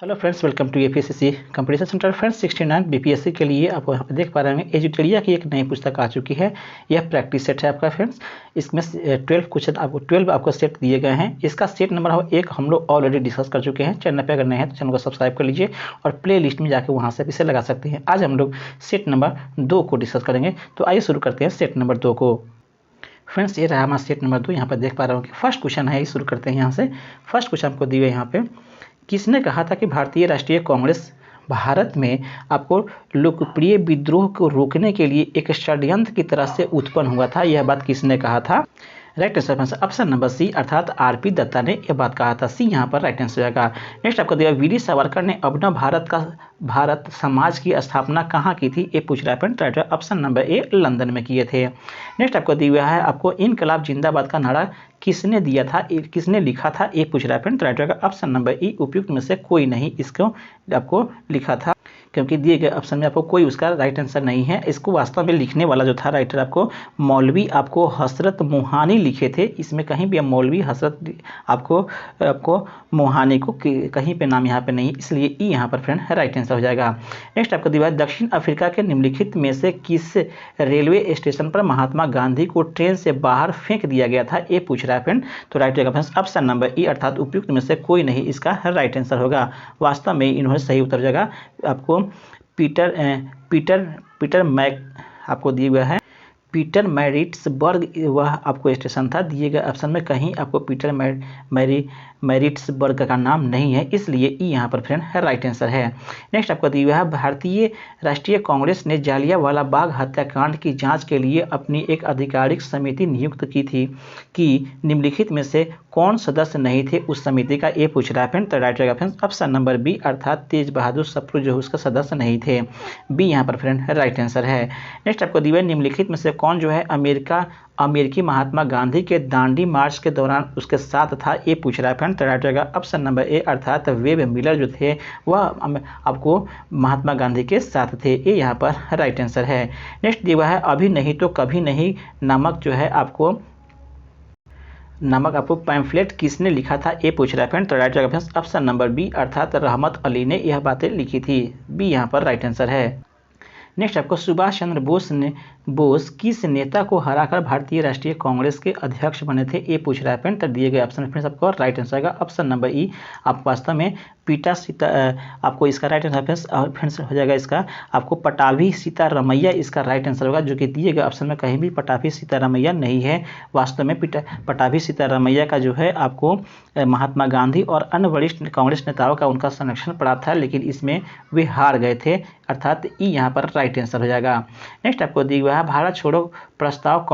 Hello friends, welcome to APSC competition centre. Friends 69 BPSC के लिए आप यहाँ पे देख पा रहे हैं एजुटेरिया की एक नई पुस्तक आ चुकी है। यह प्रैक्टिस सेट है आपका फ्रेंड्स। इसमें 12 क्वेश्चन आपको सेट दिए गए हैं। इसका सेट नंबर 1 हम लोग ऑलरेडी डिस्कस कर चुके हैं। चैनल पे अगर नए हैं तो चैनल को सब्सक्राइब कर लीजिए और प्ले लिस्ट में जाकर वहाँ से इसे लगा सकते हैं। आज हम लोग सेट नंबर 2 को डिस्कस करेंगे। तो आइए शुरू करते हैं सेट नंबर 2 को। फ्रेंड्स ये रहा हमारा सेट नंबर 2। यहाँ पर देख पा रहा हूँ कि फर्स्ट क्वेश्चन है, शुरू करते हैं यहाँ से। फर्स्ट क्वेश्चन आपको दिए यहाँ पे, किसने कहा था कि भारतीय राष्ट्रीय कांग्रेस भारत में आपको लोकप्रिय विद्रोह को रोकने के लिए एक षड्यंत्र की तरह से उत्पन्न हुआ था? यह बात किसने कहा था? Right answer option number C अर्थात आरपी दत्ता ने यह बात कहा था। सी यहाँ पर राइट आंसर हो जाएगा। नेक्स्ट आपको दिया, वीर सावरकर ने अभिनव भारत समाज की स्थापना कहाँ की थी? ये पूछ रहा है friend. Option number A London में किए थे। नेक्स्ट आपको दिया हुआ है, आपको इनकलाब जिंदाबाद का नारा किसने दिया था, किसने लिखा था? ये पूछ रहा है फ्रेंड। राइट होगा ऑप्शन नंबर ई उपयुक्त में से कोई नहीं इसको आपको लिखा था, क्योंकि दिए गए ऑप्शन में आपको कोई उसका राइट आंसर नहीं है। इसको वास्तव में लिखने वाला जो था राइटर आपको मौलवी आपको हसरत मोहानी लिखे थे। इसमें कहीं भी मौलवी हसरत आपको मोहानी को कहीं पे नाम यहाँ पे नहीं, इसलिए ई यहाँ पर फ्रेंड राइट आंसर हो जाएगा। नेक्स्ट आपको दिया, दक्षिण अफ्रीका के निम्नलिखित में से किस रेलवे स्टेशन पर महात्मा गांधी को ट्रेन से बाहर फेंक दिया गया था? ये पूछ रहा है फ्रेंड। तो राइट होगा फ्रेंड्स ऑप्शन नंबर ई अर्थात उपयुक्त में से कोई नहीं इसका राइट आंसर होगा। वास्तव में इन्होंने सही उत्तर जाएगा आपको पीटर मैक आपको दिया हुआ है पीटर मैरिट्सबर्ग, वह आपको स्टेशन था। दिए गए ऑप्शन में कहीं आपको पीटर मैरिट्सबर्ग का नाम नहीं है, इसलिए ई यहाँ पर फ्रेंड राइट आंसर है। नेक्स्ट आपको दिया हुआ है, भारतीय राष्ट्रीय कांग्रेस ने जालियांवाला बाग हत्याकांड की जांच के लिए अपनी एक आधिकारिक समिति नियुक्त की थी कि निम्नलिखित में से कौन सदस्य नहीं थे उस समिति का? ये पूछ रहा है फ्रेंड। तो राइट रहेगा फ्रेंड ऑप्शन नंबर बी अर्थात तेज बहादुर सप्रू जो उसका सदस्य नहीं थे। बी यहाँ पर फ्रेंड राइट आंसर है। नेक्स्ट आपको दिया, निम्नलिखित में से कौन जो है अमेरिकी महात्मा गांधी के दांडी मार्च के दौरान उसके साथ था? ये पूछ रहा है फ्रेंड। तो राइट रहेगा ऑप्शन नंबर ए अर्थात वेब मिलर जो थे वह आपको महात्मा गांधी के साथ थे। ये यहाँ पर राइट आंसर है। नेक्स्ट दिया है, अभी नहीं तो कभी नहीं नामक जो है आपको पैम्फलेट किसने लिखा था? ये पूछ रहा है फ्रेंड। तो राइट रहेगा फ्रेंड्स ऑप्शन नंबर बी अर्थात रहमत अली ने यह बातें लिखी थी। बी यहाँ पर राइट आंसर है। नेक्स्ट आपको, सुभाष चंद्र बोस किस नेता को हराकर भारतीय राष्ट्रीय कांग्रेस के अध्यक्ष बने थे? ये पूछ रहा है फ्रेंड। तो दिए गए ऑप्शन फ्रेंड्स आपको राइट आंसर आएगा ऑप्शन नंबर ई। आप वास्तव में आपको इसका राइट आंसर फ्रेंड्स हो जाएगा इसका आपको पटाभी सीतारमैया इसका राइट आंसर होगा, जो कि दिए गए ऑप्शन में कहीं भी पटाभी सीतारमैया नहीं है। वास्तव में पटाभी सीतारमैया का जो है आपको महात्मा गांधी और अन्य वरिष्ठ कांग्रेस नेताओं का उनका संरक्षण पड़ा था, लेकिन इसमें वे हार गए थे, अर्थात ई यहाँ पर राइट आंसर हो जाएगा। नेक्स्ट आपको दिया हुआ है, भारत छोड़ो प्रस्ताव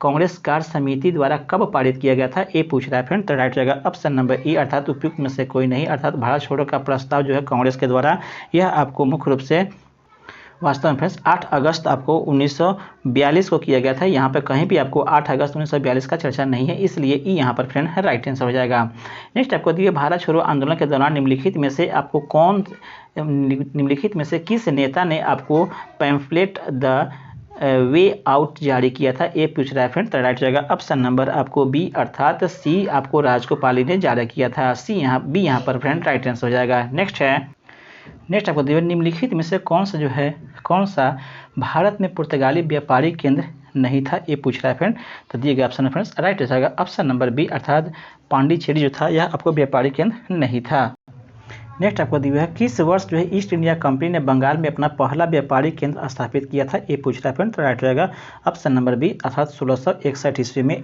कांग्रेस कार्य समिति द्वारा कब पारित किया गया था? ये पूछ रहा है फ्रेंड। तो राइट रहेगा ऑप्शन नंबर ई अर्थात उपयुक्त में से कोई नहीं, अर्थात भारत छोड़ो का प्रस्ताव जो है कांग्रेस के द्वारा यह आपको मुख्य रूप से वास्तव में फ्रेंड्स 8 अगस्त आपको 1942 को किया गया था। यहाँ पे कहीं भी आपको 8 अगस्त 1942 का चर्चा नहीं है, इसलिए ई यहाँ पर फ्रेंड राइट आंसर हो जाएगा। नेक्स्ट आपको दिए, भारत छोड़ो आंदोलन के दौरान निम्नलिखित में से किस नेता ने आपको पैम्फलेट द वे आउट जारी किया था? ये पूछ रहा है फ्रेंड। तो राइट रहेगा ऑप्शन नंबर आपको बी अर्थात सी आपको राजगोपाली ने जारी किया था। बी यहाँ पर फ्रेंड राइट आंसर हो जाएगा। नेक्स्ट आपको दिया, निम्नलिखित में से कौन सा भारत में पुर्तगाली व्यापारिक केंद्र नहीं था? ये पूछ रहा है फ्रेंड। तो दिए गए ऑप्शन फ्रेंड्स राइट हो जाएगा ऑप्शन नंबर बी अर्थात पांडिचेरी जो था यह आपको व्यापारिक केंद्र नहीं था। नेक्स्ट आपको दिया है, किस वर्ष जो है ईस्ट इंडिया कंपनी ने बंगाल में अपना पहला व्यापारिक केंद्र स्थापित किया था? ये पूछ रहा है फ्रेंड। तो राइट रहेगा ऑप्शन नंबर बी अर्थात 1661 ईस्वी में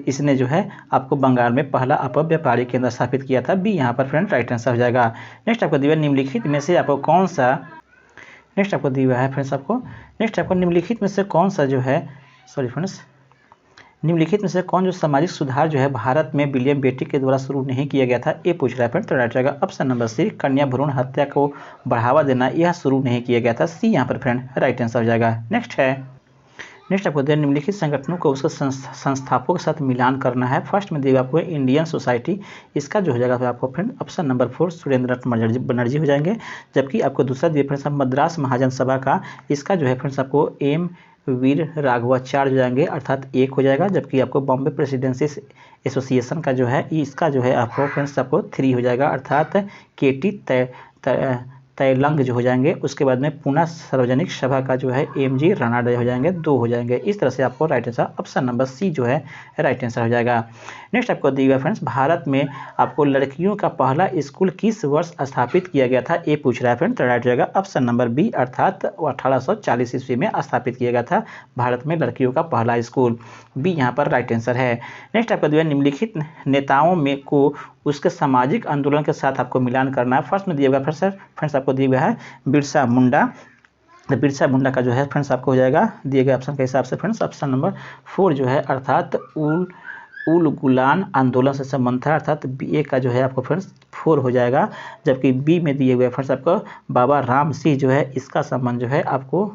इसने जो है आपको बंगाल में पहला व्यापारिक केंद्र स्थापित किया था। बी यहाँ पर फ्रेंड राइट आंसर हो जाएगा। नेक्स्ट आपको दिया, निम्नलिखित में से आपको कौन सा नेक्स्ट आपको दिया है फ्रेंड्स नेक्स्ट आपको निम्नलिखित में से कौन सा जो है निम्नलिखित में से कौन जो सामाजिक सुधार जो है भारत में विलियम बेटी के द्वारा शुरू नहीं किया गया था? ये पूछ रहा है फ्रेंड। तो राइट रहेगा ऑप्शन नंबर सी कन्या भ्रूण हत्या को बढ़ावा देना यह शुरू नहीं किया गया था। सी यहाँ पर फ्रेंड राइट आंसर हो जाएगा। नेक्स्ट आपको दिया, निम्नलिखित संगठनों को उसके संस्थापकों के साथ मिलान करना है। फर्स्ट में दिया आपको इंडियन सोसाइटी, इसका जो हो जाएगा आपको friend option number 4 Surendranath Banerjee हो जाएंगे। जबकि आपको दूसरा दिया फ्रेंड्स मद्रास महाजन सभा का, इसका जो है फ्रेंड्स आपको वीर राघवाचार्य हो जाएंगे अर्थात 1 हो जाएगा, जबकि आपको बॉम्बे प्रेसिडेंसी एसोसिएशन का जो है इसका जो है आपको फ्रेंड्स आपको 3 हो जाएगा अर्थात केटी तैलंग जो हो जाएंगे। उसके बाद में पुणे सार्वजनिक सभा का जो है एमजी रानाडे हो जाएंगे, 2 हो जाएंगे। इस तरह से आपको right answer option number C जो है राइट आंसर हो जाएगा। नेक्स्ट आपको दिया फ्रेंड्स, भारत में आपको लड़कियों का पहला स्कूल किस वर्ष स्थापित किया गया था, ये पूछ रहा है फ्रेंड। तो राइट हो जाएगा ऑप्शन नंबर बी अर्थात 1840 ईस्वी में स्थापित किया गया था भारत में लड़कियों का पहला स्कूल, बी यहाँ पर राइट आंसर है। नेक्स्ट आपको दिया निम्नलिखित नेताओं में को उसके सामाजिक आंदोलन के साथ आपको मिलान करना है। फर्स्ट में दिया गया फ्रेंड्स आपको दिया गया है बिरसा मुंडा। बिरसा मुंडा का जो है फ्रेंड्स आपको हो जाएगा दिए गए ऑप्शन के हिसाब से फ्रेंड्स ऑप्शन नंबर 4 जो है अर्थात उल गुलान आंदोलन से संबंध था अर्थात ए का जो है आपको फ्रेंड्स 4 हो जाएगा। जबकि बी में दिए हुए फ्रेंड्स आपको बाबा राम सिंह जो है इसका संबंध जो है आपको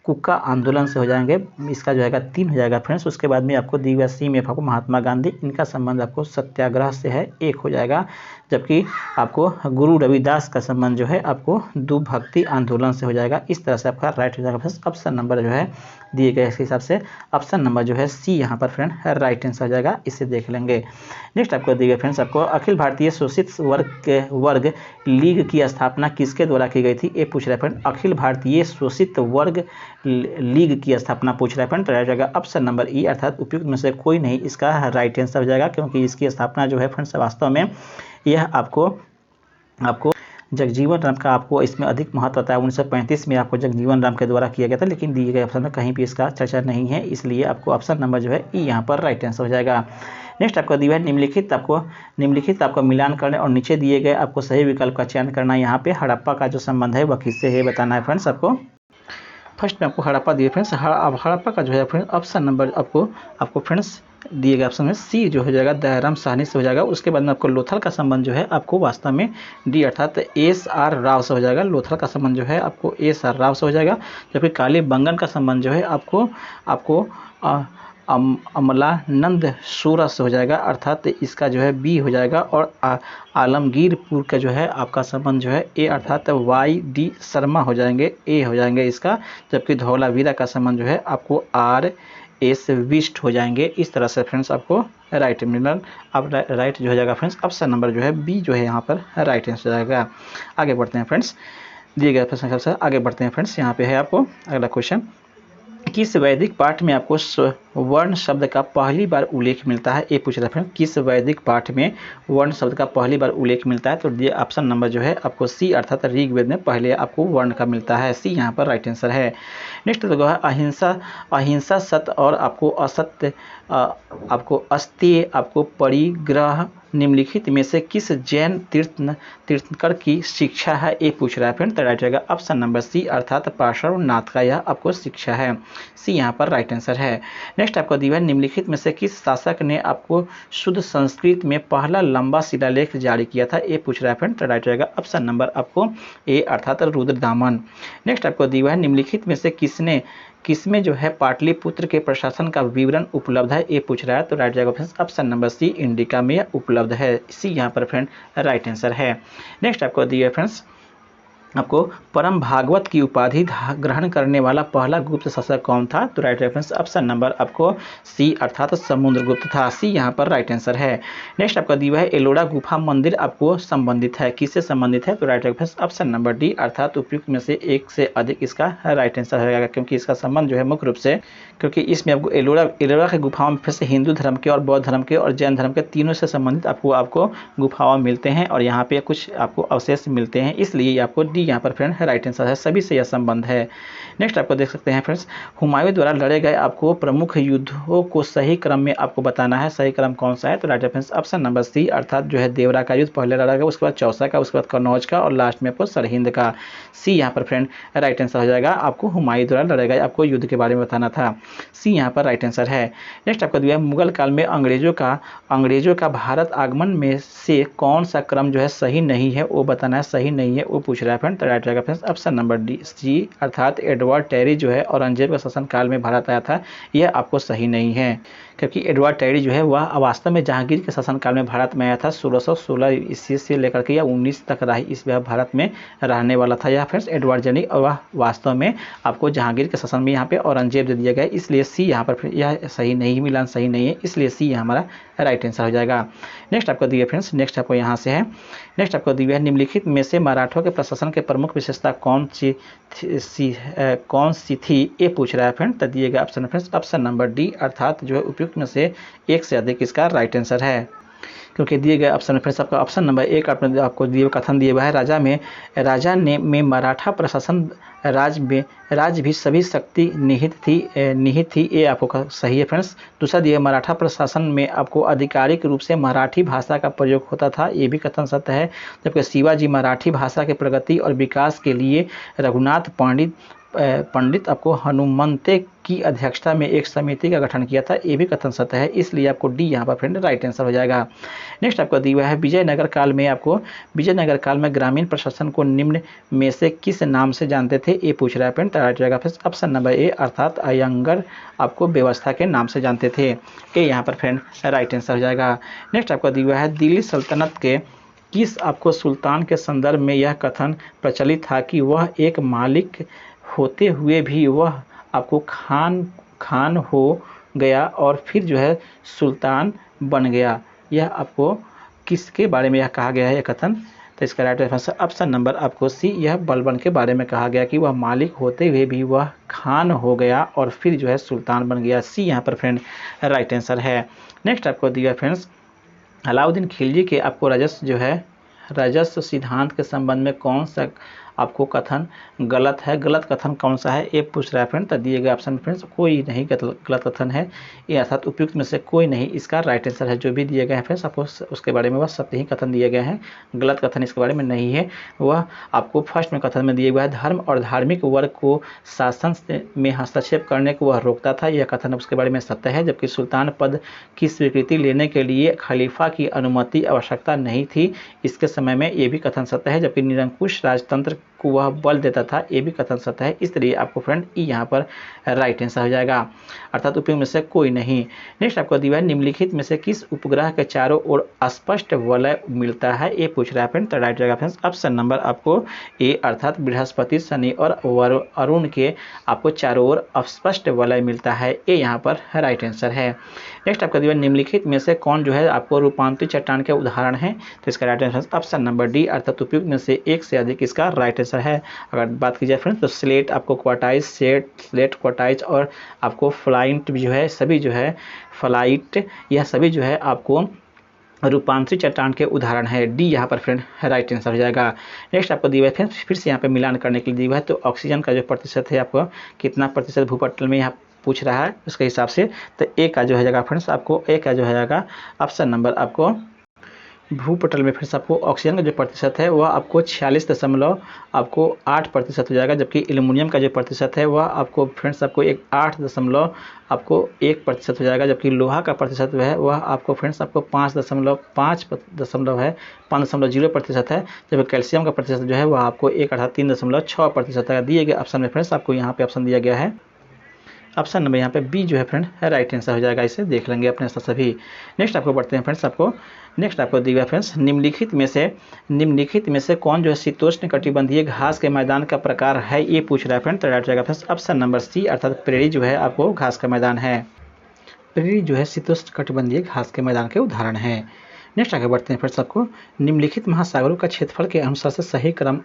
कुक्का आंदोलन से हो जाएंगे, इसका जो है 3 हो जाएगा फ्रेंड्स। उसके बाद में आपको दिया सी में आपको महात्मा गांधी, इनका संबंध आपको सत्याग्रह से है, 1 हो जाएगा। जबकि आपको गुरु रविदास का संबंध जो है आपको दूध भक्ति आंदोलन से हो जाएगा। इस तरह से आपका राइट हो जाएगा फ्रेंड्स। ऑप्शन नंबर जो है दिए गए इसके हिसाब से ऑप्शन नंबर जो है सी यहाँ पर फ्रेंड राइट आंसर हो जाएगा, इसे देख लेंगे। नेक्स्ट आपको दिए गए फ्रेंड्स आपको अखिल भारतीय शोषित वर्ग लीग की स्थापना किसके द्वारा की गई थी, ये पूछ रहा है फ्रेंड। अखिल भारतीय शोषित वर्ग लीग की स्थापना पूछ रहा है फ्रेंड। राइट जाएगा ऑप्शन नंबर ई अर्थात उपयुक्त में से कोई नहीं इसका राइट आंसर हो जाएगा, क्योंकि इसकी स्थापना जो है फ्रेंड्स वास्तव में यह आपको जगजीवन राम का आपको इसमें अधिक महत्व आता है। 1935 में आपको जगजीवन राम के द्वारा किया गया था, लेकिन दिए गए ऑप्शन में कहीं भी इसका चर्चा नहीं है, इसलिए आपको ऑप्शन नंबर जो है ई यहाँ पर राइट आंसर हो जाएगा। नेक्स्ट आपको दिया है निम्नलिखित आपको मिलान करने और नीचे दिए गए आपको सही विकल्प का चयन करना। यहाँ पे हड़प्पा का जो संबंध है वह किससे है बताना है फ्रेंड्स आपको। फर्स्ट में आपको हड़प्पा दिए फ्रेंड्स, हड़प्पा का जो है फ्रेंड्स ऑप्शन नंबर आपको फ्रेंड्स दिए गए ऑप्शन में सी जो हो जाएगा दयाराम साहनी से हो जाएगा। उसके बाद में आपको लोथल का संबंध जो है आपको वास्तव में डी अर्थात एस.आर. राव से हो जाएगा। लोथल का संबंध जो है आपको एस.आर. राव से हो जाएगा। जबकि काली बंगन का संबंध जो है आपको अमलानंद सूरा से हो जाएगा अर्थात इसका जो है बी हो जाएगा। और आलमगीरपुर का जो है आपका संबंध जो है ए अर्थात वाई.डी. शर्मा हो जाएंगे, ए हो जाएंगे इसका। जबकि धौलावीरा का संबंध जो है आपको आर.एस. बिष्ट हो जाएंगे। इस तरह से फ्रेंड्स आपको राइट मिलर अब राइट जो हो जाएगा फ्रेंड्स ऑप्शन नंबर जो है बी जो है यहाँ पर राइट आंसर हो जाएगा। आगे बढ़ते हैं फ्रेंड्स, दिए गए प्रश्न से आगे बढ़ते हैं फ्रेंड्स। यहाँ पे है आपको अगला क्वेश्चन, किस वैदिक पाठ में आपको वर्ण शब्द का पहली बार उल्लेख मिलता है, ये पूछ रहा है फ्रेंड। किस वैदिक पाठ में वर्ण शब्द का पहली बार उल्लेख मिलता है, तो ये ऑप्शन नंबर जो है आपको सी अर्थात ऋग्वेद में पहले आपको वर्ण का मिलता है, सी यहाँ पर राइट आंसर है। नेक्स्ट तो है अहिंसा सत्य और आपको असत्य आपको अस्तेय आपको परिग्रह निम्नलिखित में से किस जैन तीर्थंकर की शिक्षा है, ये पूछ रहा है फ्रेंड। तो राइट रहेगा ऑप्शन नंबर सी अर्थात पार्श्वनाथ का यह आपको शिक्षा है, सी यहाँ पर राइट आंसर है। नेक्स्ट आपको दिया निम्नलिखित में से किस शासक ने आपको शुद्ध संस्कृत में पहला लंबा शिलालेख जारी किया था, ये पूछ रहा है फ्रेंड। तो राइट रहेगा ऑप्शन नंबर आपको ए अर्थात रुद्रदामन। नेक्स्ट आपको दिया है निम्नलिखित में से किसमें जो है पाटलिपुत्र के प्रशासन का विवरण उपलब्ध है, ये पूछ रहा है। तो राइट जाएगा ऑप्शन नंबर सी इंडिका में उपलब्ध है, सी यहाँ पर फ्रेंड राइट आंसर है। नेक्स्ट आपको दिया फ्रेंड्स आपको परम भागवत की उपाधि ग्रहण करने वाला पहला गुप्त शासक कौन था, तो राइट रेफरेंस ऑप्शन नंबर आपको सी अर्थात समुद्रगुप्त था, सी यहाँ पर राइट आंसर है। नेक्स्ट आपका दिया है एलोरा गुफा मंदिर आपको संबंधित है, किससे संबंधित है, तो right reference option number D अर्थात उपयुक्त में से एक से अधिक इसका राइट आंसर रहेगा, क्योंकि इसका संबंध जो है मुख्य रूप से क्योंकि इसमें आपको एलोरा के गुफाओं में फिर से हिंदू धर्म के और बौद्ध धर्म के और जैन धर्म के तीनों से संबंधित आपको गुफाओं मिलते हैं और यहाँ पे कुछ आपको अवशेष मिलते हैं, इसलिए आपको डी यहाँ पर फ्रेंड राइट आंसर है, सभी से यह संबंध है। नेक्स्ट आपको देख सकते हैं फ्रेंड्स हुमायूं द्वारा लड़े गए आपको प्रमुख युद्धों को सही क्रम में आपको बताना है, सही क्रम कौन सा है, तो right friends option number C अर्थात जो है देवरा का युद्ध पहले लड़ा गया, उसके बाद चौसा का, उसके बाद कन्नौज का और लास्ट में आपको सरहिंद का, सी यहाँ पर फ्रेंड राइट आंसर हो जाएगा। आपको हुमायूं द्वारा लड़े गए आपको युद्ध के बारे में बताना था, सी यहाँ पर राइट आंसर है। नेक्स्ट आपको दिया मुगल काल में अंग्रेजों का भारत आगमन में से कौन सा क्रम जो है सही नहीं है, वो बताना है, सही नहीं है वो पूछ रहा है फ्रेंड। फ्रेंड, तो राइट रहेगा friends option number D C, अर्थात एडवर्ड टेरी जो है औरंगजेब के शासनकाल में भारत आया था, यह आपको सही नहीं है, क्योंकि एडवर्ड टेरी जो है वह वास्तव में जहांगीर के शासनकाल में भारत में आया था। 1616 ईस्वी से लेकर के या 19 तक इस भारत में रहने वाला था यह फ्रेंड्स एडवर्ड जनी, और वह वास्तव में आपको जहांगीर के शासन में यहाँ पे औरंगजेब दे दिया गया, इसलिए सी यहाँ पर यह सही नहीं, मिलान सही नहीं है, इसलिए सी हमारा राइट आंसर हो जाएगा। नेक्स्ट आपको दिया फ्रेंड्स, नेक्स्ट आपको यहाँ से है, नेक्स्ट आपको दिया है निम्नलिखित में से मराठों के प्रशासन के प्रमुख विशेषता कौन सी थी, ये पूछ रहा है फ्रेंड। तो दिएगा option friends option number D, अर्थात जो है उपयुक्त में से एक से अधिक इसका राइट आंसर है, क्योंकि दिए गए ऑप्शन फ्रेंड्स आपका ऑप्शन नंबर एक आपको दिए कथन दिए हुआ है, राजा ने मराठा प्रशासन राज भी सभी शक्ति निहित थी, ये आपको सही है फ्रेंड्स। दूसरा दिया मराठा प्रशासन में आपको आधिकारिक रूप से मराठी भाषा का प्रयोग होता था, ये भी कथन सत्य है, जबकि शिवाजी मराठी भाषा के प्रगति और विकास के लिए रघुनाथ पंडित आपको हनुमंते की अध्यक्षता में एक समिति का गठन किया था, ये भी कथन सत्य है, इसलिए आपको डी यहाँ पर फ्रेंड राइट आंसर हो जाएगा। नेक्स्ट आपको दिया हुआ है विजयनगर काल में ग्रामीण प्रशासन को निम्न में से किस नाम से जानते थे, ये पूछ रहा है फ्रेंड। राइट जाएगा फ्रेंड ऑप्शन नंबर ए, अर्थात अयंगर आपको व्यवस्था के नाम से जानते थे, ये यहाँ पर फ्रेंड राइट आंसर हो जाएगा। नेक्स्ट आपको दिया हुआ है दिल्ली सल्तनत के किस आपको सुल्तान के संदर्भ में यह कथन प्रचलित था कि वह एक मालिक होते हुए भी वह आपको खान हो गया और फिर जो है सुल्तान बन गया, यह आपको किसके बारे में यह कहा गया है यह कथन। तो इसका राइट आंसर ऑप्शन नंबर आपको सी, यह बलबन के बारे में कहा गया कि वह मालिक होते हुए भी वह खान हो गया और फिर जो है सुल्तान बन गया, सी यहाँ पर फ्रेंड राइट आंसर है। नेक्स्ट आपको दिया फ्रेंड्स अलाउद्दीन खिलजी के आपको राजस्व सिद्धांत के संबंध में कौन सा आपको कथन गलत है, गलत कथन कौन सा है, ये पूछ रहा है फ्रेंड। तो दिए गए ऑप्शन फ्रेंड्स कोई नहीं गलत कथन है, ये अर्थात उपयुक्त में से कोई नहीं इसका राइट आंसर है। जो भी दिए गए हैं फ्रेंड्स आपको उसके बारे में वह सत्य ही कथन दिए गए हैं, गलत कथन इसके बारे में नहीं है। वह आपको फर्स्ट में कथन में दिए हुआ है धर्म और धार्मिक वर्ग को शासन में हस्तक्षेप करने को वह रोकता था, यह कथन उसके बारे में सत्य है। जबकि सुल्तान पद की स्वीकृति लेने के लिए खलीफा की अनुमति आवश्यकता नहीं थी, इसके समय में ये भी कथन सत्य है। जबकि निरंकुश राजतंत्र को वह बल देता था, ये भी कथन सत्य है, इसलिए आपको फ्रेंड ई यहाँ पर राइट आंसर हो जाएगा, अर्थात उपयुक्त में से कोई नहीं। नेक्स्ट आपको दिया है निम्नलिखित में से किस उपग्रह के चारों ओर स्पष्ट वलय मिलता है, ये पूछ रहा है फ्रेंड। तो राइट जाएगा फ्रेंड्स ऑप्शन नंबर आपको ए, अर्थात बृहस्पति, शनि और अरुण के आपको चारों ओर स्पष्ट वलय मिलता है, ये यहाँ पर राइट आंसर है। नेक्स्ट आपको दिया निम्नलिखित में से कौन जो है आपको रूपांतरित चट्टान के उदाहरण है, तो इसका right answer option number D, अर्थात उपयुक्त में से एक से अधिक इसका राइट आंसर है। अगर बात की जाए फ्रेंड्स तो स्लेट आपको क्वार्टाइज, स्लेट क्वार्टाइज और आपको फ्लाइट जो है सभी जो है फ्लाइट, यह सभी जो है आपको रूपांतरित चट्टान के उदाहरण है, डी यहाँ पर फ्रेंड राइट आंसर हो जाएगा। नेक्स्ट आपको दिया है फिर से यहाँ पे मिलान करने के लिए दिया है, तो ऑक्सीजन का जो प्रतिशत है आपको कितना प्रतिशत भूपटल में यहाँ पूछ रहा है उसके हिसाब से, तो ए का जो है जाएगा फ्रेंड्स आपको ए का जो है जाएगा ऑप्शन नंबर आपको भूपटल में फिर से आपको ऑक्सीजन का जो प्रतिशत है वह आपको 46.8% हो जाएगा। जबकि एल्युमिनियम का जो प्रतिशत है वह आपको फ्रेंड्स आपको 8.1% हो जाएगा। जबकि लोहा का प्रतिशत है वह आपको फ्रेंड्स आपको 5.0% है। जबकि कैल्शियम का प्रतिशत जो है वह आपको 3.6% है। दिए गए ऑप्शन में फ्रेंड्स आपको यहाँ पे ऑप्शन दिया गया है ऑप्शन नंबर यहाँ पे बी जो है फ्रेंड राइट आंसर हो जाएगा, इसे देख लेंगे अपने साथ सभी। नेक्स्ट आपको बढ़ते हैं फ्रेंड्स नेक्स्ट आपको दिया फ्रेंड्स निम्नलिखित में से कौन जो है शीतोष्ण कटिबंधीय घास के मैदान का प्रकार है, ये पूछ रहा है फ्रेंड। तो राइट जाएगा फ्रेंड्स ऑप्शन नंबर सी, अर्थात प्रेरी जो है आपको घास का मैदान है, प्रेरी जो है शीतोष्ण कटिबंधीय घास के मैदान के उदाहरण है। नेक्स्ट आगे बढ़ते हैं फ्रेंड्स आपको निम्नलिखित महासागरों का क्षेत्रफल के अनुसार से